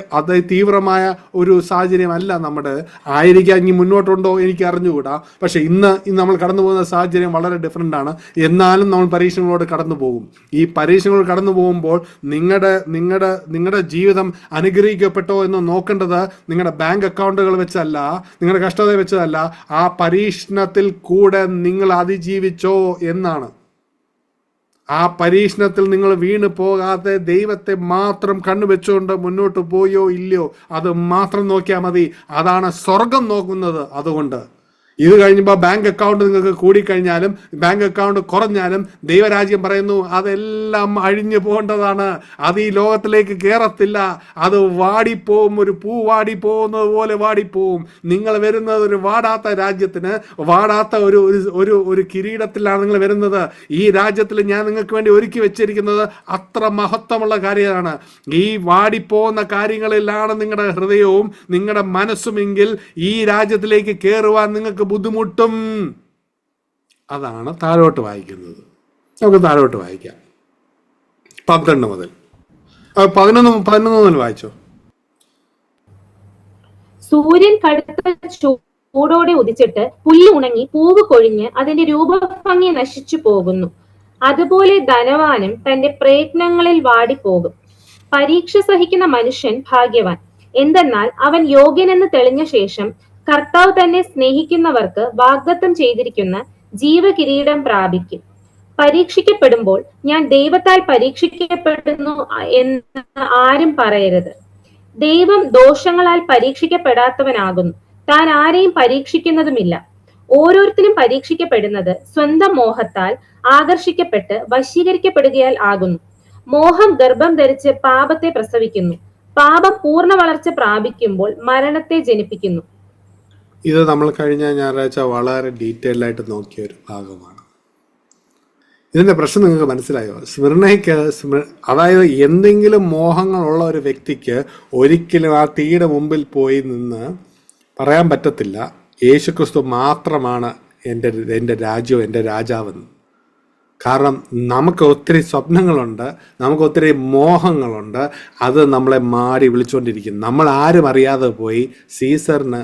തീവ്രമായ ഒരു സാഹചര്യമല്ല നമ്മുടെ ആയിരിക്കാം. ഇനി മുന്നോട്ടുണ്ടോ എനിക്ക് അറിഞ്ഞുകൂടാ. പക്ഷെ ഇന്ന് നമ്മൾ കടന്നു പോകുന്ന സാഹചര്യം വളരെ ഡിഫറെൻ്റ് ആണ്. എന്നാലും നമ്മൾ പരീക്ഷണങ്ങളോട് കടന്നു പോകും. ഈ പരീക്ഷണങ്ങൾ കടന്നു പോകുമ്പോൾ നിങ്ങളുടെ ജീവിതം അനുഗ്രഹിക്കപ്പെട്ടോ എന്ന് നോക്കേണ്ടത് നിങ്ങളുടെ ബാങ്ക് അക്കൗണ്ടുകൾ വെച്ചല്ല, നിങ്ങളുടെ കഷ്ടത വെച്ചതല്ല, ആ പരീക്ഷണത്തിൽ കൂടെ നിങ്ങൾ അതിജീവിച്ചോ എന്നാണ്. ആ പരീക്ഷണത്തിൽ നിങ്ങൾ വീണ് പോകാതെ ദൈവത്തെ മാത്രം കണ്ണുവെച്ചുകൊണ്ട് മുന്നോട്ട് പോയോ ഇല്ലയോ അത് മാത്രം നോക്കിയാൽ മതി. അതാണ് സ്വർഗം നോക്കുന്നത്. അതുകൊണ്ട് ഇത് കഴിഞ്ഞപ്പോൾ ബാങ്ക് അക്കൗണ്ട് നിങ്ങൾക്ക് കൂടിക്കഴിഞ്ഞാലും ബാങ്ക് അക്കൗണ്ട് കുറഞ്ഞാലും ദൈവരാജ്യം പറയുന്നു അതെല്ലാം അഴിഞ്ഞു പോകേണ്ടതാണ്. അത് ഈ ലോകത്തിലേക്ക് കയറത്തില്ല. അത് വാടിപ്പോവും. ഒരു പൂ വാടിപ്പോകുന്നത് പോലെ വാടിപ്പോവും. നിങ്ങൾ വരുന്നത് ഒരു വാടാത്ത രാജ്യത്തിന്, വാടാത്ത ഒരു കിരീടത്തിലാണ് നിങ്ങൾ വരുന്നത്. ഈ രാജ്യത്തിൽ ഞാൻ നിങ്ങൾക്ക് വേണ്ടി ഒരുക്കി വെച്ചിരിക്കുന്നത് അത്ര മഹത്വമുള്ള കാര്യമാണ്. ഈ വാടിപ്പോകുന്ന കാര്യങ്ങളിലാണ് നിങ്ങളുടെ ഹൃദയവും നിങ്ങളുടെ മനസ്സുമെങ്കിൽ ഈ രാജ്യത്തിലേക്ക് കയറുവാൻ നിങ്ങൾക്ക് ബുദ്ധിമുട്ടും. അതാണ് താഴോട്ട് വായിക്കുന്നത്. നമുക്ക് താഴോട്ട് വായിക്കാം. 12 മുതൽ 11 മുതൽ വായിച്ചോ. സൂര്യൻ കടുത്ത ചൂടോടെ ഉദിച്ചിട്ട് പുല്ല് ഉണങ്ങി പൂവ് കൊഴിഞ്ഞ് അതിന്റെ രൂപഭംഗി നശിച്ചു പോകുന്നു. അതുപോലെ ധനവാനും തന്റെ പ്രയത്നങ്ങളിൽ വാടിപ്പോകും. പരീക്ഷ സഹിക്കുന്ന മനുഷ്യൻ ഭാഗ്യവാൻ. എന്തെന്നാൽ അവൻ യോഗ്യനെന്ന് തെളിഞ്ഞ ശേഷം കർത്താവ് തന്നെ സ്നേഹിക്കുന്നവർക്ക് വാഗ്ദത്തം ചെയ്തിരിക്കുന്ന ജീവകിരീടം പ്രാപിക്കും. പരീക്ഷിക്കപ്പെടുമ്പോൾ ഞാൻ ദൈവത്താൽ പരീക്ഷിക്കപ്പെടുന്നു എന്ന് ആരും പറയരുത്. ദൈവം ദോഷങ്ങളാൽ പരീക്ഷിക്കപ്പെടാത്തവനാകുന്നു. താൻ ആരെയും പരീക്ഷിക്കുന്നതുമില്ല. ഓരോരുത്തരും പരീക്ഷിക്കപ്പെടുന്നത് സ്വന്തം മോഹത്താൽ ആകർഷിക്കപ്പെട്ട് വശീകരിക്കപ്പെടുകയാൽ ആകുന്നു. മോഹം ഗർഭം ധരിച്ച് പാപത്തെ പ്രസവിക്കുന്നു. പാപം പൂർണ്ണ വളർച്ച പ്രാപിക്കുമ്പോൾ മരണത്തെ ജനിപ്പിക്കുന്നു. ഇത് നമ്മൾ കഴിഞ്ഞ ഞായറാഴ്ച വളരെ ഡീറ്റെയിൽ ആയിട്ട് നോക്കിയ ഒരു ഭാഗമാണ്. ഇതിന്റെ പ്രശ്നം നിങ്ങൾക്ക് മനസ്സിലായോ? അതായത് എന്തെങ്കിലും മോഹങ്ങളുള്ള ഒരു വ്യക്തിക്ക് ഒരിക്കലും ആ തീയുടെ മുമ്പിൽ പോയി നിന്ന് പറയാൻ പറ്റത്തില്ല യേശുക്രിസ്തു മാത്രമാണ് എൻ്റെ രാജ്യവും എൻ്റെ രാജാവെന്ന്. കാരണം നമുക്ക് ഒത്തിരി സ്വപ്നങ്ങളുണ്ട്, നമുക്ക് ഒത്തിരി മോഹങ്ങളുണ്ട്. അത് നമ്മളെ മാടി വിളിച്ചുകൊണ്ടിരിക്കും. നമ്മൾ ആരും അറിയാതെ പോയി സീസറിന്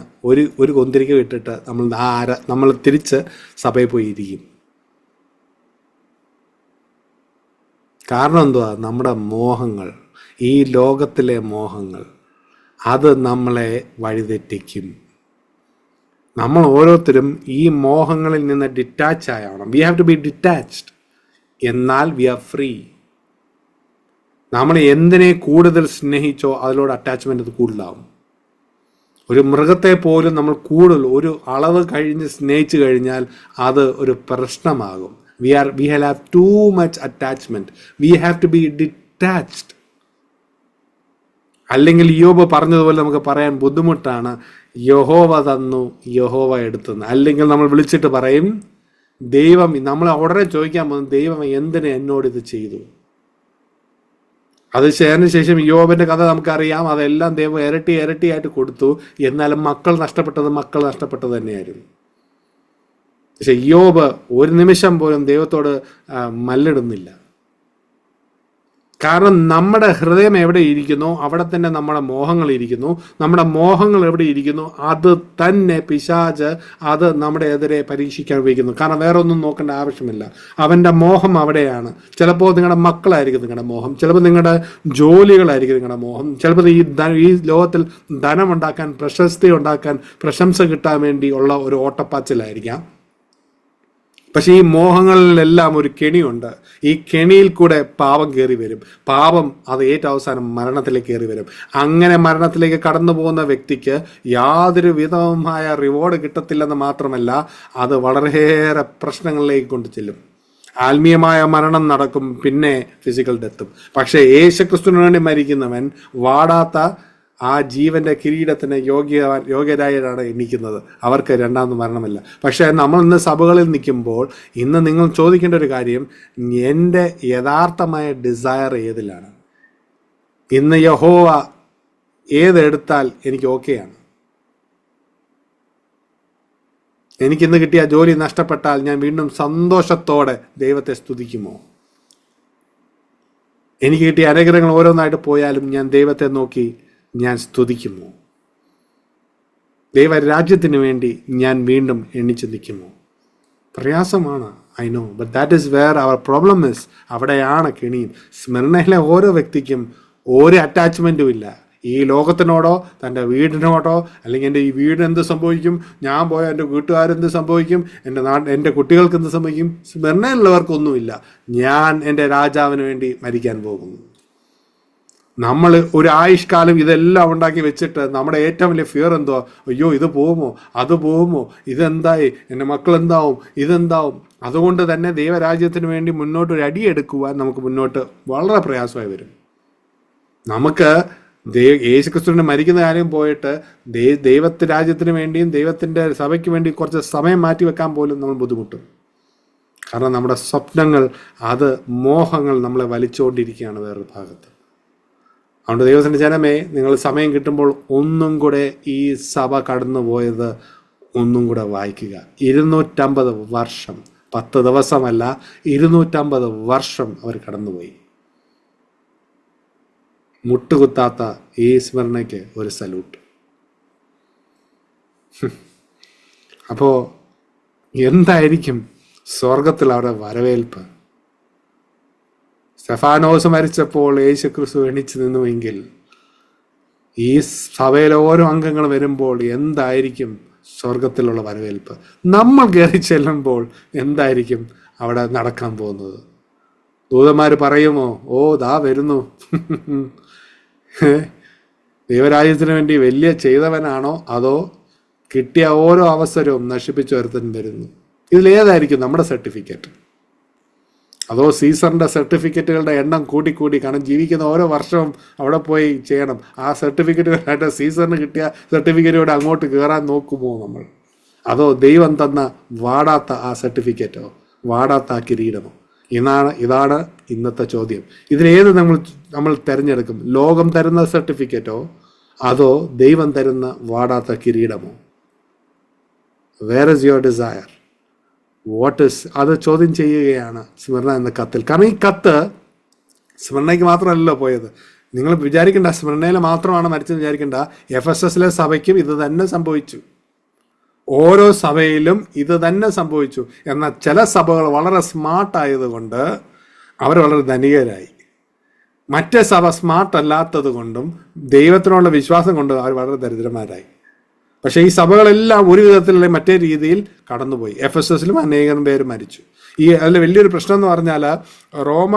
ഒരു കൊന്തിരിക്ക വിട്ടിട്ട് നമ്മൾ തിരിച്ച് സഭയിൽ പോയി ഇരിക്കും. കാരണം എന്തുവാ? നമ്മുടെ മോഹങ്ങൾ, ഈ ലോകത്തിലെ മോഹങ്ങൾ, അത് നമ്മളെ വഴിതെറ്റിക്കും. നമ്മൾ ഓരോരുത്തരും ഈ മോഹങ്ങളിൽ നിന്ന് ഡിറ്റാച്ച് ആവണം. We have to be detached. എന്നാൽ വി ആർ ഫ്രീ. നമ്മൾ എന്തിനെ കൂടുതൽ സ്നേഹിച്ചോ അതിലോട് അറ്റാച്ച്മെന്റ് കൂടുതലാവും. ഒരു മൃഗത്തെ പോലും നമ്മൾ കൂടുതൽ ഒരു അളവ് കഴിഞ്ഞ് സ്നേഹിച്ചു കഴിഞ്ഞാൽ അത് ഒരു പ്രശ്നമാകും. We have too much attachment. We have to be detached. അല്ലെങ്കിൽ യോബ് പറഞ്ഞതുപോലെ നമുക്ക് പറയാൻ ബുദ്ധിമുട്ടാണ്, യഹോവ തന്നു യഹോവ എടുത്തെന്ന്. അല്ലെങ്കിൽ നമ്മൾ വിളിച്ചിട്ട് പറയും ദൈവം, നമ്മൾ ഉടനെ ചോദിക്കാൻ പോകും ദൈവം എന്തിന് എന്നോട് ഇത് ചെയ്തു. അത് അതിന് ശേഷം യോബിന്റെ കഥ നമുക്കറിയാം. അതെല്ലാം ദൈവം ഇരട്ടിയായിട്ട് കൊടുത്തു. എന്നാലും മക്കൾ നഷ്ടപ്പെട്ടത് തന്നെയായിരുന്നു. പക്ഷെ യോബ് ഒരു നിമിഷം പോലും ദൈവത്തോട് മല്ലിടുന്നില്ല. കാരണം നമ്മുടെ ഹൃദയം എവിടെ ഇരിക്കുന്നു അവിടെ തന്നെ നമ്മുടെ മോഹങ്ങൾ ഇരിക്കുന്നു. നമ്മുടെ മോഹങ്ങൾ എവിടെ ഇരിക്കുന്നു അത് തന്നെ പിശാച് അത് നമ്മുടെ എതിരെ പരീക്ഷിക്കാൻ ഉപയോഗിക്കുന്നു. കാരണം വേറെ ഒന്നും നോക്കേണ്ട ആവശ്യമില്ല. അവൻ്റെ മോഹം അവിടെയാണ്. ചിലപ്പോൾ നിങ്ങളുടെ മക്കളായിരിക്കും നിങ്ങളുടെ മോഹം, ചിലപ്പോൾ നിങ്ങളുടെ ജോലികളായിരിക്കും നിങ്ങളുടെ മോഹം, ചിലപ്പോൾ ഈ ലോകത്തിൽ ധനമുണ്ടാക്കാൻ, പ്രശസ്തി ഉണ്ടാക്കാൻ, പ്രശംസ കിട്ടാൻ വേണ്ടി ഉള്ള ഒരു ഓട്ടപ്പാച്ചിലായിരിക്കാം. പക്ഷെ ഈ മോഹങ്ങളിലെല്ലാം ഒരു കെണിയുണ്ട്. ഈ കെണിയിൽ കൂടെ പാപം കയറി വരും. പാപം അത് ഏറ്റവും അവസാനം മരണത്തിലേക്ക് കയറി വരും. അങ്ങനെ മരണത്തിലേക്ക് കടന്നു പോകുന്ന വ്യക്തിക്ക് യാതൊരു വിധവുമായ റിവാർഡ് കിട്ടത്തില്ലെന്ന് മാത്രമല്ല, അത് വളരെയേറെ പ്രശ്നങ്ങളിലേക്ക് കൊണ്ടു ചെല്ലും. ആത്മീയമായ മരണം നടക്കും, പിന്നെ ഫിസിക്കൽ ഡെത്തും. പക്ഷേ യേശുക്രിസ്തുവിന് വേണ്ടി മരിക്കുന്നവൻ വാടാത്ത ആ ജീവന്റെ കിരീടത്തിന് യോഗ്യരായാണ് എണ്ണിക്കുന്നത്. അവർക്ക് രണ്ടാമത് മരണമില്ല. പക്ഷേ നമ്മൾ ഇന്ന് സഭകളിൽ നിൽക്കുമ്പോൾ ഇന്ന് നിങ്ങൾ ചോദിക്കേണ്ട ഒരു കാര്യം, എൻ്റെ യഥാർത്ഥമായ ഡിസയർ ഏതിലാണ്? ഇന്ന് യഹോവ ഏതെടുത്താൽ എനിക്ക് ഓക്കെയാണ്? എനിക്കിന്ന് കിട്ടിയ ജോലി നഷ്ടപ്പെട്ടാൽ ഞാൻ വീണ്ടും സന്തോഷത്തോടെ ദൈവത്തെ സ്തുതിക്കുമോ? എനിക്ക് കിട്ടിയ അനുഗ്രഹങ്ങൾ ഓരോന്നായിട്ട് പോയാലും ഞാൻ ദൈവത്തെ നോക്കി ഞാൻ സ്തുതിക്കുമോ? ദൈവരാജ്യത്തിന് വേണ്ടി ഞാൻ വീണ്ടും എണ്ണിച്ചു നിൽക്കുമോ? പ്രയാസമാണ്, I know, but that is where our problem is. അവിടെയാണ് കെണിയും. സ്മരണയിലെ ഓരോ വ്യക്തിക്കും ഒരു അറ്റാച്ച്മെൻറ്റും ഇല്ല ഈ ലോകത്തിനോടോ തൻ്റെ വീടിനോടോ. അല്ലെങ്കിൽ എൻ്റെ ഈ വീടിന് എന്ത് സംഭവിക്കും, ഞാൻ പോയ എൻ്റെ വീട്ടുകാരെന്ത് സംഭവിക്കും, എൻ്റെ കുട്ടികൾക്ക് എന്ത് സംഭവിക്കും, സ്മരണയിലുള്ളവർക്കൊന്നുമില്ല. ഞാൻ എൻ്റെ രാജാവിന് വേണ്ടി മരിക്കാൻ പോകുന്നു. നമ്മൾ ഒരു ആയുഷ്കാലം ഇതെല്ലാം ഉണ്ടാക്കി വെച്ചിട്ട് നമ്മുടെ ഏറ്റവും വലിയ ഫിയർ എന്തോ, അയ്യോ ഇത് പോകുമോ, അത് പോകുമോ, ഇതെന്തായി, എൻ്റെ മക്കൾ എന്താവും, ഇതെന്താവും. അതുകൊണ്ട് തന്നെ ദൈവരാജ്യത്തിന് വേണ്ടി മുന്നോട്ട് ഒരു അടിയെടുക്കുവാൻ നമുക്ക് മുന്നോട്ട് വളരെ പ്രയാസമായി വരും. നമുക്ക് യേശുക്രിസ്തുവിനെ മരിക്കുന്ന കാര്യം പോയിട്ട് രാജ്യത്തിന് വേണ്ടിയും ദൈവത്തിൻ്റെ സഭയ്ക്ക് വേണ്ടി കുറച്ച് സമയം മാറ്റി വെക്കാൻ പോലും നമ്മൾ ബുദ്ധിമുട്ടും. കാരണം നമ്മുടെ സ്വപ്നങ്ങൾ, അത് മോഹങ്ങൾ നമ്മളെ വലിച്ചുകൊണ്ടിരിക്കുകയാണ് വേറൊരു ഭാഗത്ത്. അതുകൊണ്ട് ദൈവത്തിൻ്റെ ജനമേ, നിങ്ങൾ സമയം കിട്ടുമ്പോൾ ഒന്നും കൂടെ ഈ സഭ കടന്നു പോയത് ഒന്നും കൂടെ വായിക്കുക. 250 വർഷം, 10 ദിവസമല്ല, 250 വർഷം അവർ കടന്നുപോയി. മുട്ടുകുത്താത്ത ഈ സ്മരണയ്ക്ക് ഒരു സല്യൂട്ട്. അപ്പോൾ എന്തായിരിക്കും സ്വർഗത്തിൽ അവരുടെ വരവേൽപ്പ്? സ്തെഫാനോസ് മരിച്ചപ്പോൾ യേശുക്രിസ്തു എണീച്ചു നിന്നുവെങ്കിൽ ഈ സഭയിലെ ഓരോ അംഗങ്ങൾ വരുമ്പോൾ എന്തായിരിക്കും സ്വർഗത്തിലുള്ള വരവേൽപ്പ്? നമ്മൾ കയറി ചെല്ലുമ്പോൾ എന്തായിരിക്കും അവിടെ നടക്കാൻ പോകുന്നത്. ദൂതന്മാർ പറയുമോ, ഓ ദാ വരുന്നു, ദൈവരാജ്യത്തിന് വേണ്ടി വലിയ ചെയ്തവനാണോ, അതോ കിട്ടിയ ഓരോ അവസരവും നശിപ്പിച്ചു ഒരുത്തൻ വരുന്നു? ഇതിലേതായിരിക്കും നമ്മുടെ സർട്ടിഫിക്കറ്റ്? അതോ സീസറിൻ്റെ സർട്ടിഫിക്കറ്റുകളുടെ എണ്ണം കൂട്ടിക്കൂടി, കാരണം ജീവിക്കുന്ന ഓരോ വർഷവും അവിടെ പോയി ചെയ്യണം, ആ സർട്ടിഫിക്കറ്റുകളായിട്ട് സീസറിന് കിട്ടിയ സർട്ടിഫിക്കറ്റോടെ അങ്ങോട്ട് കയറാൻ നോക്കുമോ നമ്മൾ? അതോ ദൈവം തന്ന വാടാത്ത ആ സർട്ടിഫിക്കറ്റോ, വാടാത്ത ആ കിരീടമോ? ഇതാണ് ഇന്നത്തെ ചോദ്യം. ഇതിലേത് നമ്മൾ തിരഞ്ഞെടുക്കും? ലോകം തരുന്ന സർട്ടിഫിക്കറ്റോ, അതോ ദൈവം തരുന്ന വാടാത്ത കിരീടമോ? Where is your desire? അത് ചോദ്യം ചെയ്യുകയാണ് സ്മിർന എന്ന കത്തിൽ. കാരണം ഈ കത്ത് സ്മിർനയ്ക്ക് മാത്രമല്ലല്ലോ പോയത്. നിങ്ങൾ വിചാരിക്കേണ്ട സ്മിർനയിൽ മാത്രമാണ് മരിച്ചെന്ന് വിചാരിക്കേണ്ട. എഫെസസിലെ സഭയ്ക്കും ഇത് തന്നെ സംഭവിച്ചു. ഓരോ സഭയിലും ഇത് തന്നെ സംഭവിച്ചു. എന്നാൽ ചില സഭകൾ വളരെ സ്മാർട്ടായതുകൊണ്ട് അവർ വളരെ ധനികരായി. മറ്റേ സഭ സ്മാർട്ട് അല്ലാത്തത് കൊണ്ടും ദൈവത്തിനുള്ള വിശ്വാസം കൊണ്ടും അവർ വളരെ ദരിദ്രന്മാരായി. പക്ഷേ ഈ സഭകളെല്ലാം ഒരു വിധത്തിലുള്ള മറ്റേ രീതിയിൽ കടന്നുപോയി. എഫെസസിലും അനേകം പേര് മരിച്ചു. അതിൽ വലിയൊരു പ്രശ്നം എന്ന് പറഞ്ഞാൽ റോമ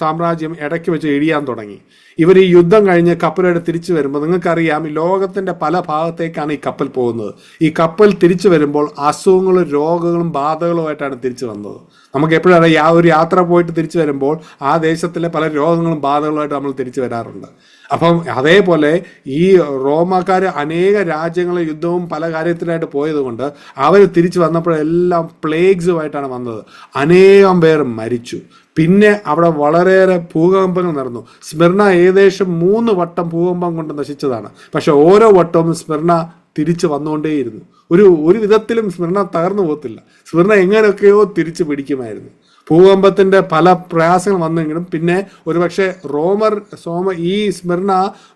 സാമ്രാജ്യം ഇടയ്ക്ക് വെച്ച് ഇടിയാൻ തുടങ്ങി. ഇവർ ഈ യുദ്ധം കഴിഞ്ഞ് കപ്പലോടെ തിരിച്ചു വരുമ്പോൾ നിങ്ങൾക്കറിയാം, ഈ ലോകത്തിൻ്റെ പല ഭാഗത്തേക്കാണ് ഈ കപ്പൽ പോകുന്നത്. ഈ കപ്പൽ തിരിച്ചു വരുമ്പോൾ അസുഖങ്ങളും രോഗങ്ങളും ബാധകളുമായിട്ടാണ് തിരിച്ചു വന്നത്. നമുക്ക് എപ്പോഴും അറിയാം, ഒരു യാത്ര പോയിട്ട് തിരിച്ചു വരുമ്പോൾ ആ ദേശത്തിലെ പല രോഗങ്ങളും ബാധകളുമായിട്ട് നമ്മൾ തിരിച്ചു വരാറുണ്ട്. അപ്പം അതേപോലെ ഈ റോമാക്കാർ അനേക രാജ്യങ്ങളിൽ യുദ്ധവും പല കാര്യത്തിലായിട്ട് പോയത് കൊണ്ട് അവർ തിരിച്ചു വന്നപ്പോഴെല്ലാം പ്ലേഗ്സുമായിട്ടാണ് വന്നത്. അനേകം പേർ മരിച്ചു. പിന്നെ അവിടെ വളരെയേറെ ഭൂകമ്പങ്ങൾ നടന്നു. സ്മിർന ഏകദേശം 3 വട്ടം ഭൂകമ്പം കൊണ്ട് നശിച്ചതാണ്. പക്ഷെ ഓരോ വട്ടവും സ്മിർന തിരിച്ചു വന്നുകൊണ്ടേയിരുന്നു. ഒരു വിധത്തിലും സ്മിർന തകർന്നു പോകത്തില്ല. സ്മിർന എങ്ങനെയൊക്കെയോ തിരിച്ചു പിടിക്കുമായിരുന്നു. ഭൂകമ്പത്തിന്റെ പല പ്രയാസങ്ങൾ വന്നെങ്കിലും പിന്നെ ഒരുപക്ഷെ ഈ സ്മിർന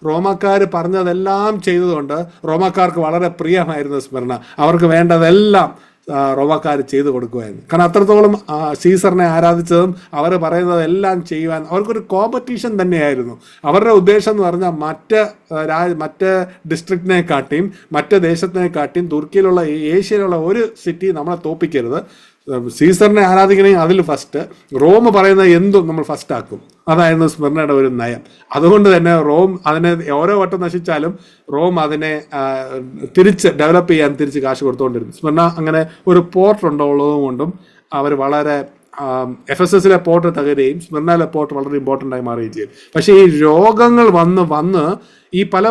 റോമക്കാർ പറഞ്ഞതെല്ലാം ചെയ്തതുകൊണ്ട് റോമക്കാർക്ക് വളരെ പ്രിയമായിരുന്നു സ്മിർന. അവർക്ക് വേണ്ടതെല്ലാം റോമക്കാർ ചെയ്തു കൊടുക്കുമായിരുന്നു. കാരണം അത്രത്തോളം സീസറിനെ ആരാധിച്ചതും അവർ പറയുന്നതെല്ലാം ചെയ്യുവാൻ അവർക്കൊരു കോമ്പറ്റീഷൻ തന്നെയായിരുന്നു. അവരുടെ ഉദ്ദേശം എന്ന് പറഞ്ഞാൽ മറ്റ് ഡിസ്ട്രിക്റ്റിനെക്കാട്ടിയും മറ്റ് ദേശത്തിനെക്കാട്ടിയും തുർക്കിയിലുള്ള ഏഷ്യയിലുള്ള ഒരു സിറ്റി നമ്മളെ തോപ്പിക്കരുത്. സീസറിനെ ആരാധിക്കണമെങ്കിൽ അതിൽ ഫസ്റ്റ്, റോം പറയുന്നത് എന്തും നമ്മൾ ഫസ്റ്റ് ആക്കും. അതായിരുന്നു സ്മിർനയുടെ ഒരു നയം. അതുകൊണ്ട് തന്നെ റോം അതിനെ ഓരോ വട്ടം നശിച്ചാലും റോം അതിനെ തിരിച്ച് ഡെവലപ്പ് ചെയ്യാൻ തിരിച്ച് കാശ് കൊടുത്തുകൊണ്ടിരുന്നു. സ്മിർന അങ്ങനെ ഒരു പോർട്ട് ഉള്ളതും കൊണ്ടും അവർ വളരെ എഫെസസിലെ പോർട്ട് തകരുകയും സ്മിർനയിലെ പോർട്ട് വളരെ ഇമ്പോർട്ടൻ്റ് ആയി മാറുകയും ചെയ്യും. പക്ഷേ ഈ രോഗങ്ങൾ വന്ന് ഈ പല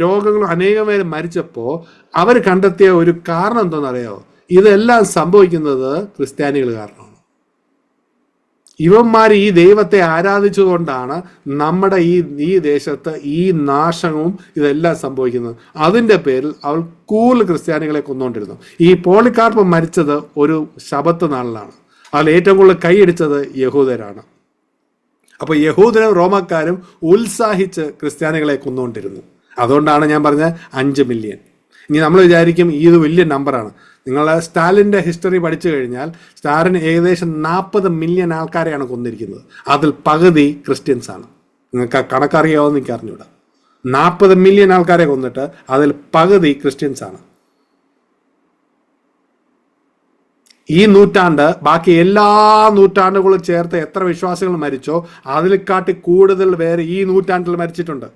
രോഗങ്ങളും അനേകം പേര് മരിച്ചപ്പോൾ അവർ കണ്ടെത്തിയ ഒരു കാരണം എന്താണെന്നറിയാമോ? ഇതെല്ലാം സംഭവിക്കുന്നത് ക്രിസ്ത്യാനികൾ കാരണമാണ്. ഇവന്മാർ ഈ ദൈവത്തെ ആരാധിച്ചുകൊണ്ടാണ് നമ്മുടെ ഈ ദേശത്ത് ഈ നാശവും ഇതെല്ലാം സംഭവിക്കുന്നത്. അതിൻ്റെ പേരിൽ അവൾ കൂടുതൽ ക്രിസ്ത്യാനികളെ കൊന്നുകൊണ്ടിരുന്നു. ഈ പോളികാർപ്പ് മരിച്ചത് ഒരു ശബത്ത് നാളിലാണ്. അതിൽ ഏറ്റവും കൂടുതൽ കൈയടിച്ചത് യഹൂദരാണ്. അപ്പോൾ യഹൂദരും റോമക്കാരും ഉത്സാഹിച്ച് ക്രിസ്ത്യാനികളെ കൊന്നുകൊണ്ടിരുന്നു. അതുകൊണ്ടാണ് ഞാൻ പറഞ്ഞ 5 മില്യൺ. ഇനി നമ്മൾ വിചാരിക്കും ഇത് വലിയ നമ്പറാണ്. നിങ്ങൾ സ്റ്റാലിൻ്റെ ഹിസ്റ്ററി പഠിച്ചു കഴിഞ്ഞാൽ സ്റ്റാലിൻ ഏകദേശം 40 മില്യൺ ആൾക്കാരെയാണ് കൊന്നിരിക്കുന്നത്. അതിൽ പകുതി ക്രിസ്ത്യൻസ് ആണ്. നിങ്ങൾക്ക് ആ കണക്കറിയാവോ എന്ന് എനിക്ക് അറിഞ്ഞൂടാ. 40 മില്യൺ ആൾക്കാരെ കൊന്നിട്ട് അതിൽ പകുതി ക്രിസ്ത്യൻസ് ആണ്. ഈ നൂറ്റാണ്ട് ബാക്കി എല്ലാ നൂറ്റാണ്ടുകളും ചേർത്ത് എത്ര വിശ്വാസികൾ മരിച്ചോ അതിൽക്കാട്ടി കൂടുതൽ പേര് ഈ നൂറ്റാണ്ടിൽ മരിച്ചിട്ടുണ്ട്.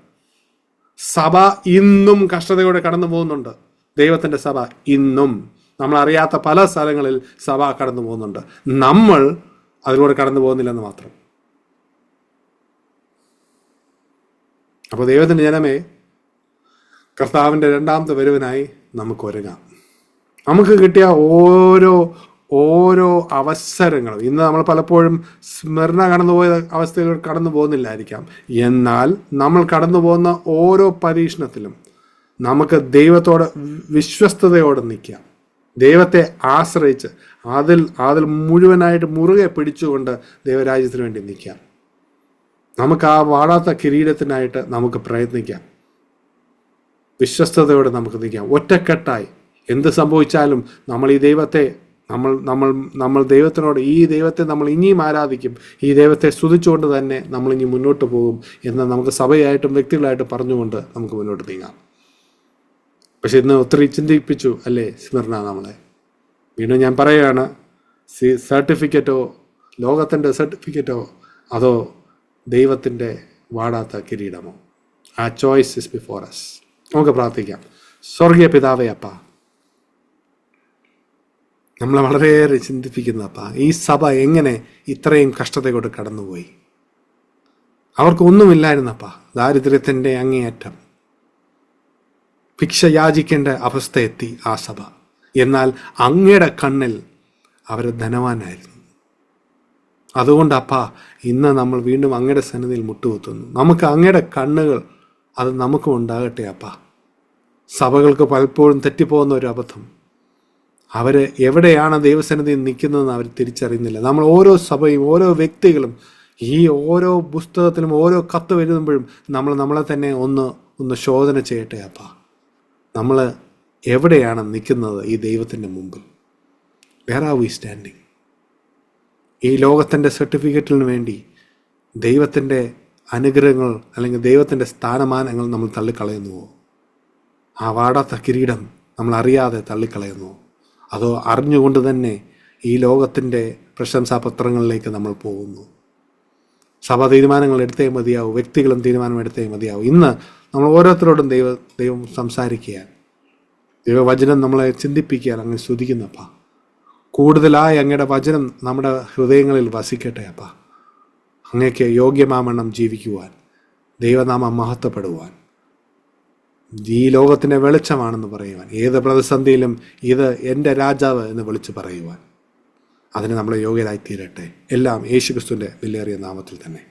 സഭ ഇന്നും കഷ്ടതയോടെ കടന്നു പോകുന്നുണ്ട്. ദൈവത്തിൻ്റെ സഭ ഇന്നും നമ്മൾ അറിയാത്ത പല സ്ഥലങ്ങളിൽ സഭ കടന്നു പോകുന്നുണ്ട്. നമ്മൾ അതിലൂടെ കടന്നു പോകുന്നില്ലെന്ന് മാത്രം. അപ്പോൾ ദൈവത്തിൻ്റെ ജനമേ, കർത്താവിൻ്റെ 2ാമത്തെ വരവിനായി നമുക്ക് ഒരുങ്ങാം. നമുക്ക് കിട്ടിയ ഓരോ അവസരങ്ങളും ഇന്ന് നമ്മൾ പലപ്പോഴും സ്മിർന കടന്നുപോയ അവസ്ഥയിൽ കടന്നു പോകുന്നില്ലായിരിക്കാം. എന്നാൽ നമ്മൾ കടന്നു പോകുന്ന ഓരോ പരീക്ഷണത്തിലും നമുക്ക് ദൈവത്തോട് വിശ്വസ്തയോടെ നിൽക്കാം. ദൈവത്തെ ആശ്രയിച്ച് അതിൽ മുഴുവനായിട്ട് മുറുകെ പിടിച്ചുകൊണ്ട് ദൈവരാജ്യത്തിന് വേണ്ടി നിൽക്കാം. നമുക്ക് ആ വാടാത്ത കിരീടത്തിനായിട്ട് നമുക്ക് പ്രയത്നിക്കാം. വിശ്വസ്തയോടെ നമുക്ക് നിൽക്കാം. ഒറ്റക്കെട്ടായി എന്ത് സംഭവിച്ചാലും നമ്മൾ ഈ ദൈവത്തെ നമ്മൾ ദൈവത്തിനോട് ഈ ദൈവത്തെ നമ്മൾ ഇനിയും ആരാധിക്കും. ഈ ദൈവത്തെ സ്തുതിച്ചുകൊണ്ട് തന്നെ നമ്മൾ ഇനി മുന്നോട്ട് പോകും എന്ന് നമുക്ക് സഭയായിട്ടും വ്യക്തികളായിട്ടും പറഞ്ഞുകൊണ്ട് നമുക്ക് മുന്നോട്ട് നീങ്ങാം. പക്ഷെ ഇന്ന് ഒത്തിരി ചിന്തിപ്പിച്ചു അല്ലേ സ്മിർന നമ്മളെ. വീണ്ടും ഞാൻ പറയുകയാണ്, സർട്ടിഫിക്കറ്റോ ലോകത്തിൻ്റെ സർട്ടിഫിക്കറ്റോ അതോ ദൈവത്തിൻ്റെ വാടാത്ത കിരീടമോ? ആ ചോയ്സ് ഇസ് ബിഫോർ അസ്. നമുക്ക് പ്രാർത്ഥിക്കാം. സ്വർഗീയ പിതാവേ അപ്പ, നമ്മളെ വളരെയേറെ ചിന്തിപ്പിക്കുന്നപ്പ, ഈ സഭ എങ്ങനെ ഇത്രയും കഷ്ടതയോട് കടന്നുപോയി. അവർക്കൊന്നുമില്ലായിരുന്നപ്പ, ദാരിദ്ര്യത്തിൻ്റെ അങ്ങേയറ്റം, ഭിക്ഷ യാചിക്കേണ്ട അവസ്ഥ എത്തി ആ സഭ. എന്നാൽ അങ്ങയുടെ കണ്ണിൽ അവർ ധനവാനായിരുന്നു. അതുകൊണ്ടപ്പ ഇന്ന് നമ്മൾ വീണ്ടും അങ്ങയുടെ സന്നിധിയിൽ മുട്ടുകുത്തുന്നു. നമുക്ക് അങ്ങയുടെ കണ്ണുകൾ അത് നമുക്കും ഉണ്ടാകട്ടെ അപ്പ. സഭകൾക്ക് പലപ്പോഴും തെറ്റിപ്പോകുന്ന ഒരു അബദ്ധം, അവർ എവിടെയാണ് ദൈവസന്നിധിയിൽ നിൽക്കുന്നതെന്ന് അവർ തിരിച്ചറിയുന്നില്ല. നമ്മൾ ഓരോ സഭയും ഓരോ വ്യക്തികളും ഈ ഓരോ പുസ്തകത്തിലും ഓരോ കത്ത് വരുമ്പോഴും നമ്മൾ നമ്മളെ തന്നെ ഒന്ന് ശോധന ചെയ്യട്ടെ അപ്പ. നമ്മൾ എവിടെയാണ് നിൽക്കുന്നത് ഈ ദൈവത്തിൻ്റെ മുമ്പിൽ? Where are we standing? ഈ ലോകത്തിൻ്റെ സർട്ടിഫിക്കറ്റിന് വേണ്ടി ദൈവത്തിൻ്റെ അനുഗ്രഹങ്ങൾ അല്ലെങ്കിൽ ദൈവത്തിൻ്റെ സ്ഥാനമാനങ്ങൾ നമ്മൾ തള്ളിക്കളയുന്നുവോ? ആ വാടാത്ത കിരീടം നമ്മൾ അറിയാതെ തള്ളിക്കളയുന്നുവോ? അതോ അറിഞ്ഞുകൊണ്ട് തന്നെ ഈ ലോകത്തിൻ്റെ പ്രശംസാപത്രങ്ങളിലേക്ക് നമ്മൾ പോകുന്നു? സഭ തീരുമാനങ്ങൾ എടുത്തേ മതിയാവും, വ്യക്തികളും തീരുമാനം എടുത്തേ മതിയാവും. ഇന്ന് നമ്മൾ ഓരോരുത്തരോടും ദൈവം സംസാരിക്കുക, ദൈവവചനം നമ്മളെ ചിന്തിപ്പിക്കാൻ അങ്ങനെ സ്തുതിക്കുന്നപ്പ. കൂടുതലായി അങ്ങയുടെ വചനം നമ്മുടെ ഹൃദയങ്ങളിൽ വസിക്കട്ടെ അപ്പ. അങ്ങയ്ക്ക് യോഗ്യമാവണ്ണം ജീവിക്കുവാൻ, ദൈവനാമം മഹത്വപ്പെടുവാൻ, ഈ ലോകത്തിൻ്റെ വെളിച്ചമാണെന്ന് പറയുവാൻ, ഏത് പ്രതിസന്ധിയിലും ഇത് എൻ്റെ രാജാവ് എന്ന് വിളിച്ച് പറയുവാൻ, അതിന് നമ്മളെ യോഗ്യരായി തീരട്ടെ. എല്ലാം യേശുക്രിസ്തുവിൻ്റെ വിലയേറിയ നാമത്തിൽ തന്നെ.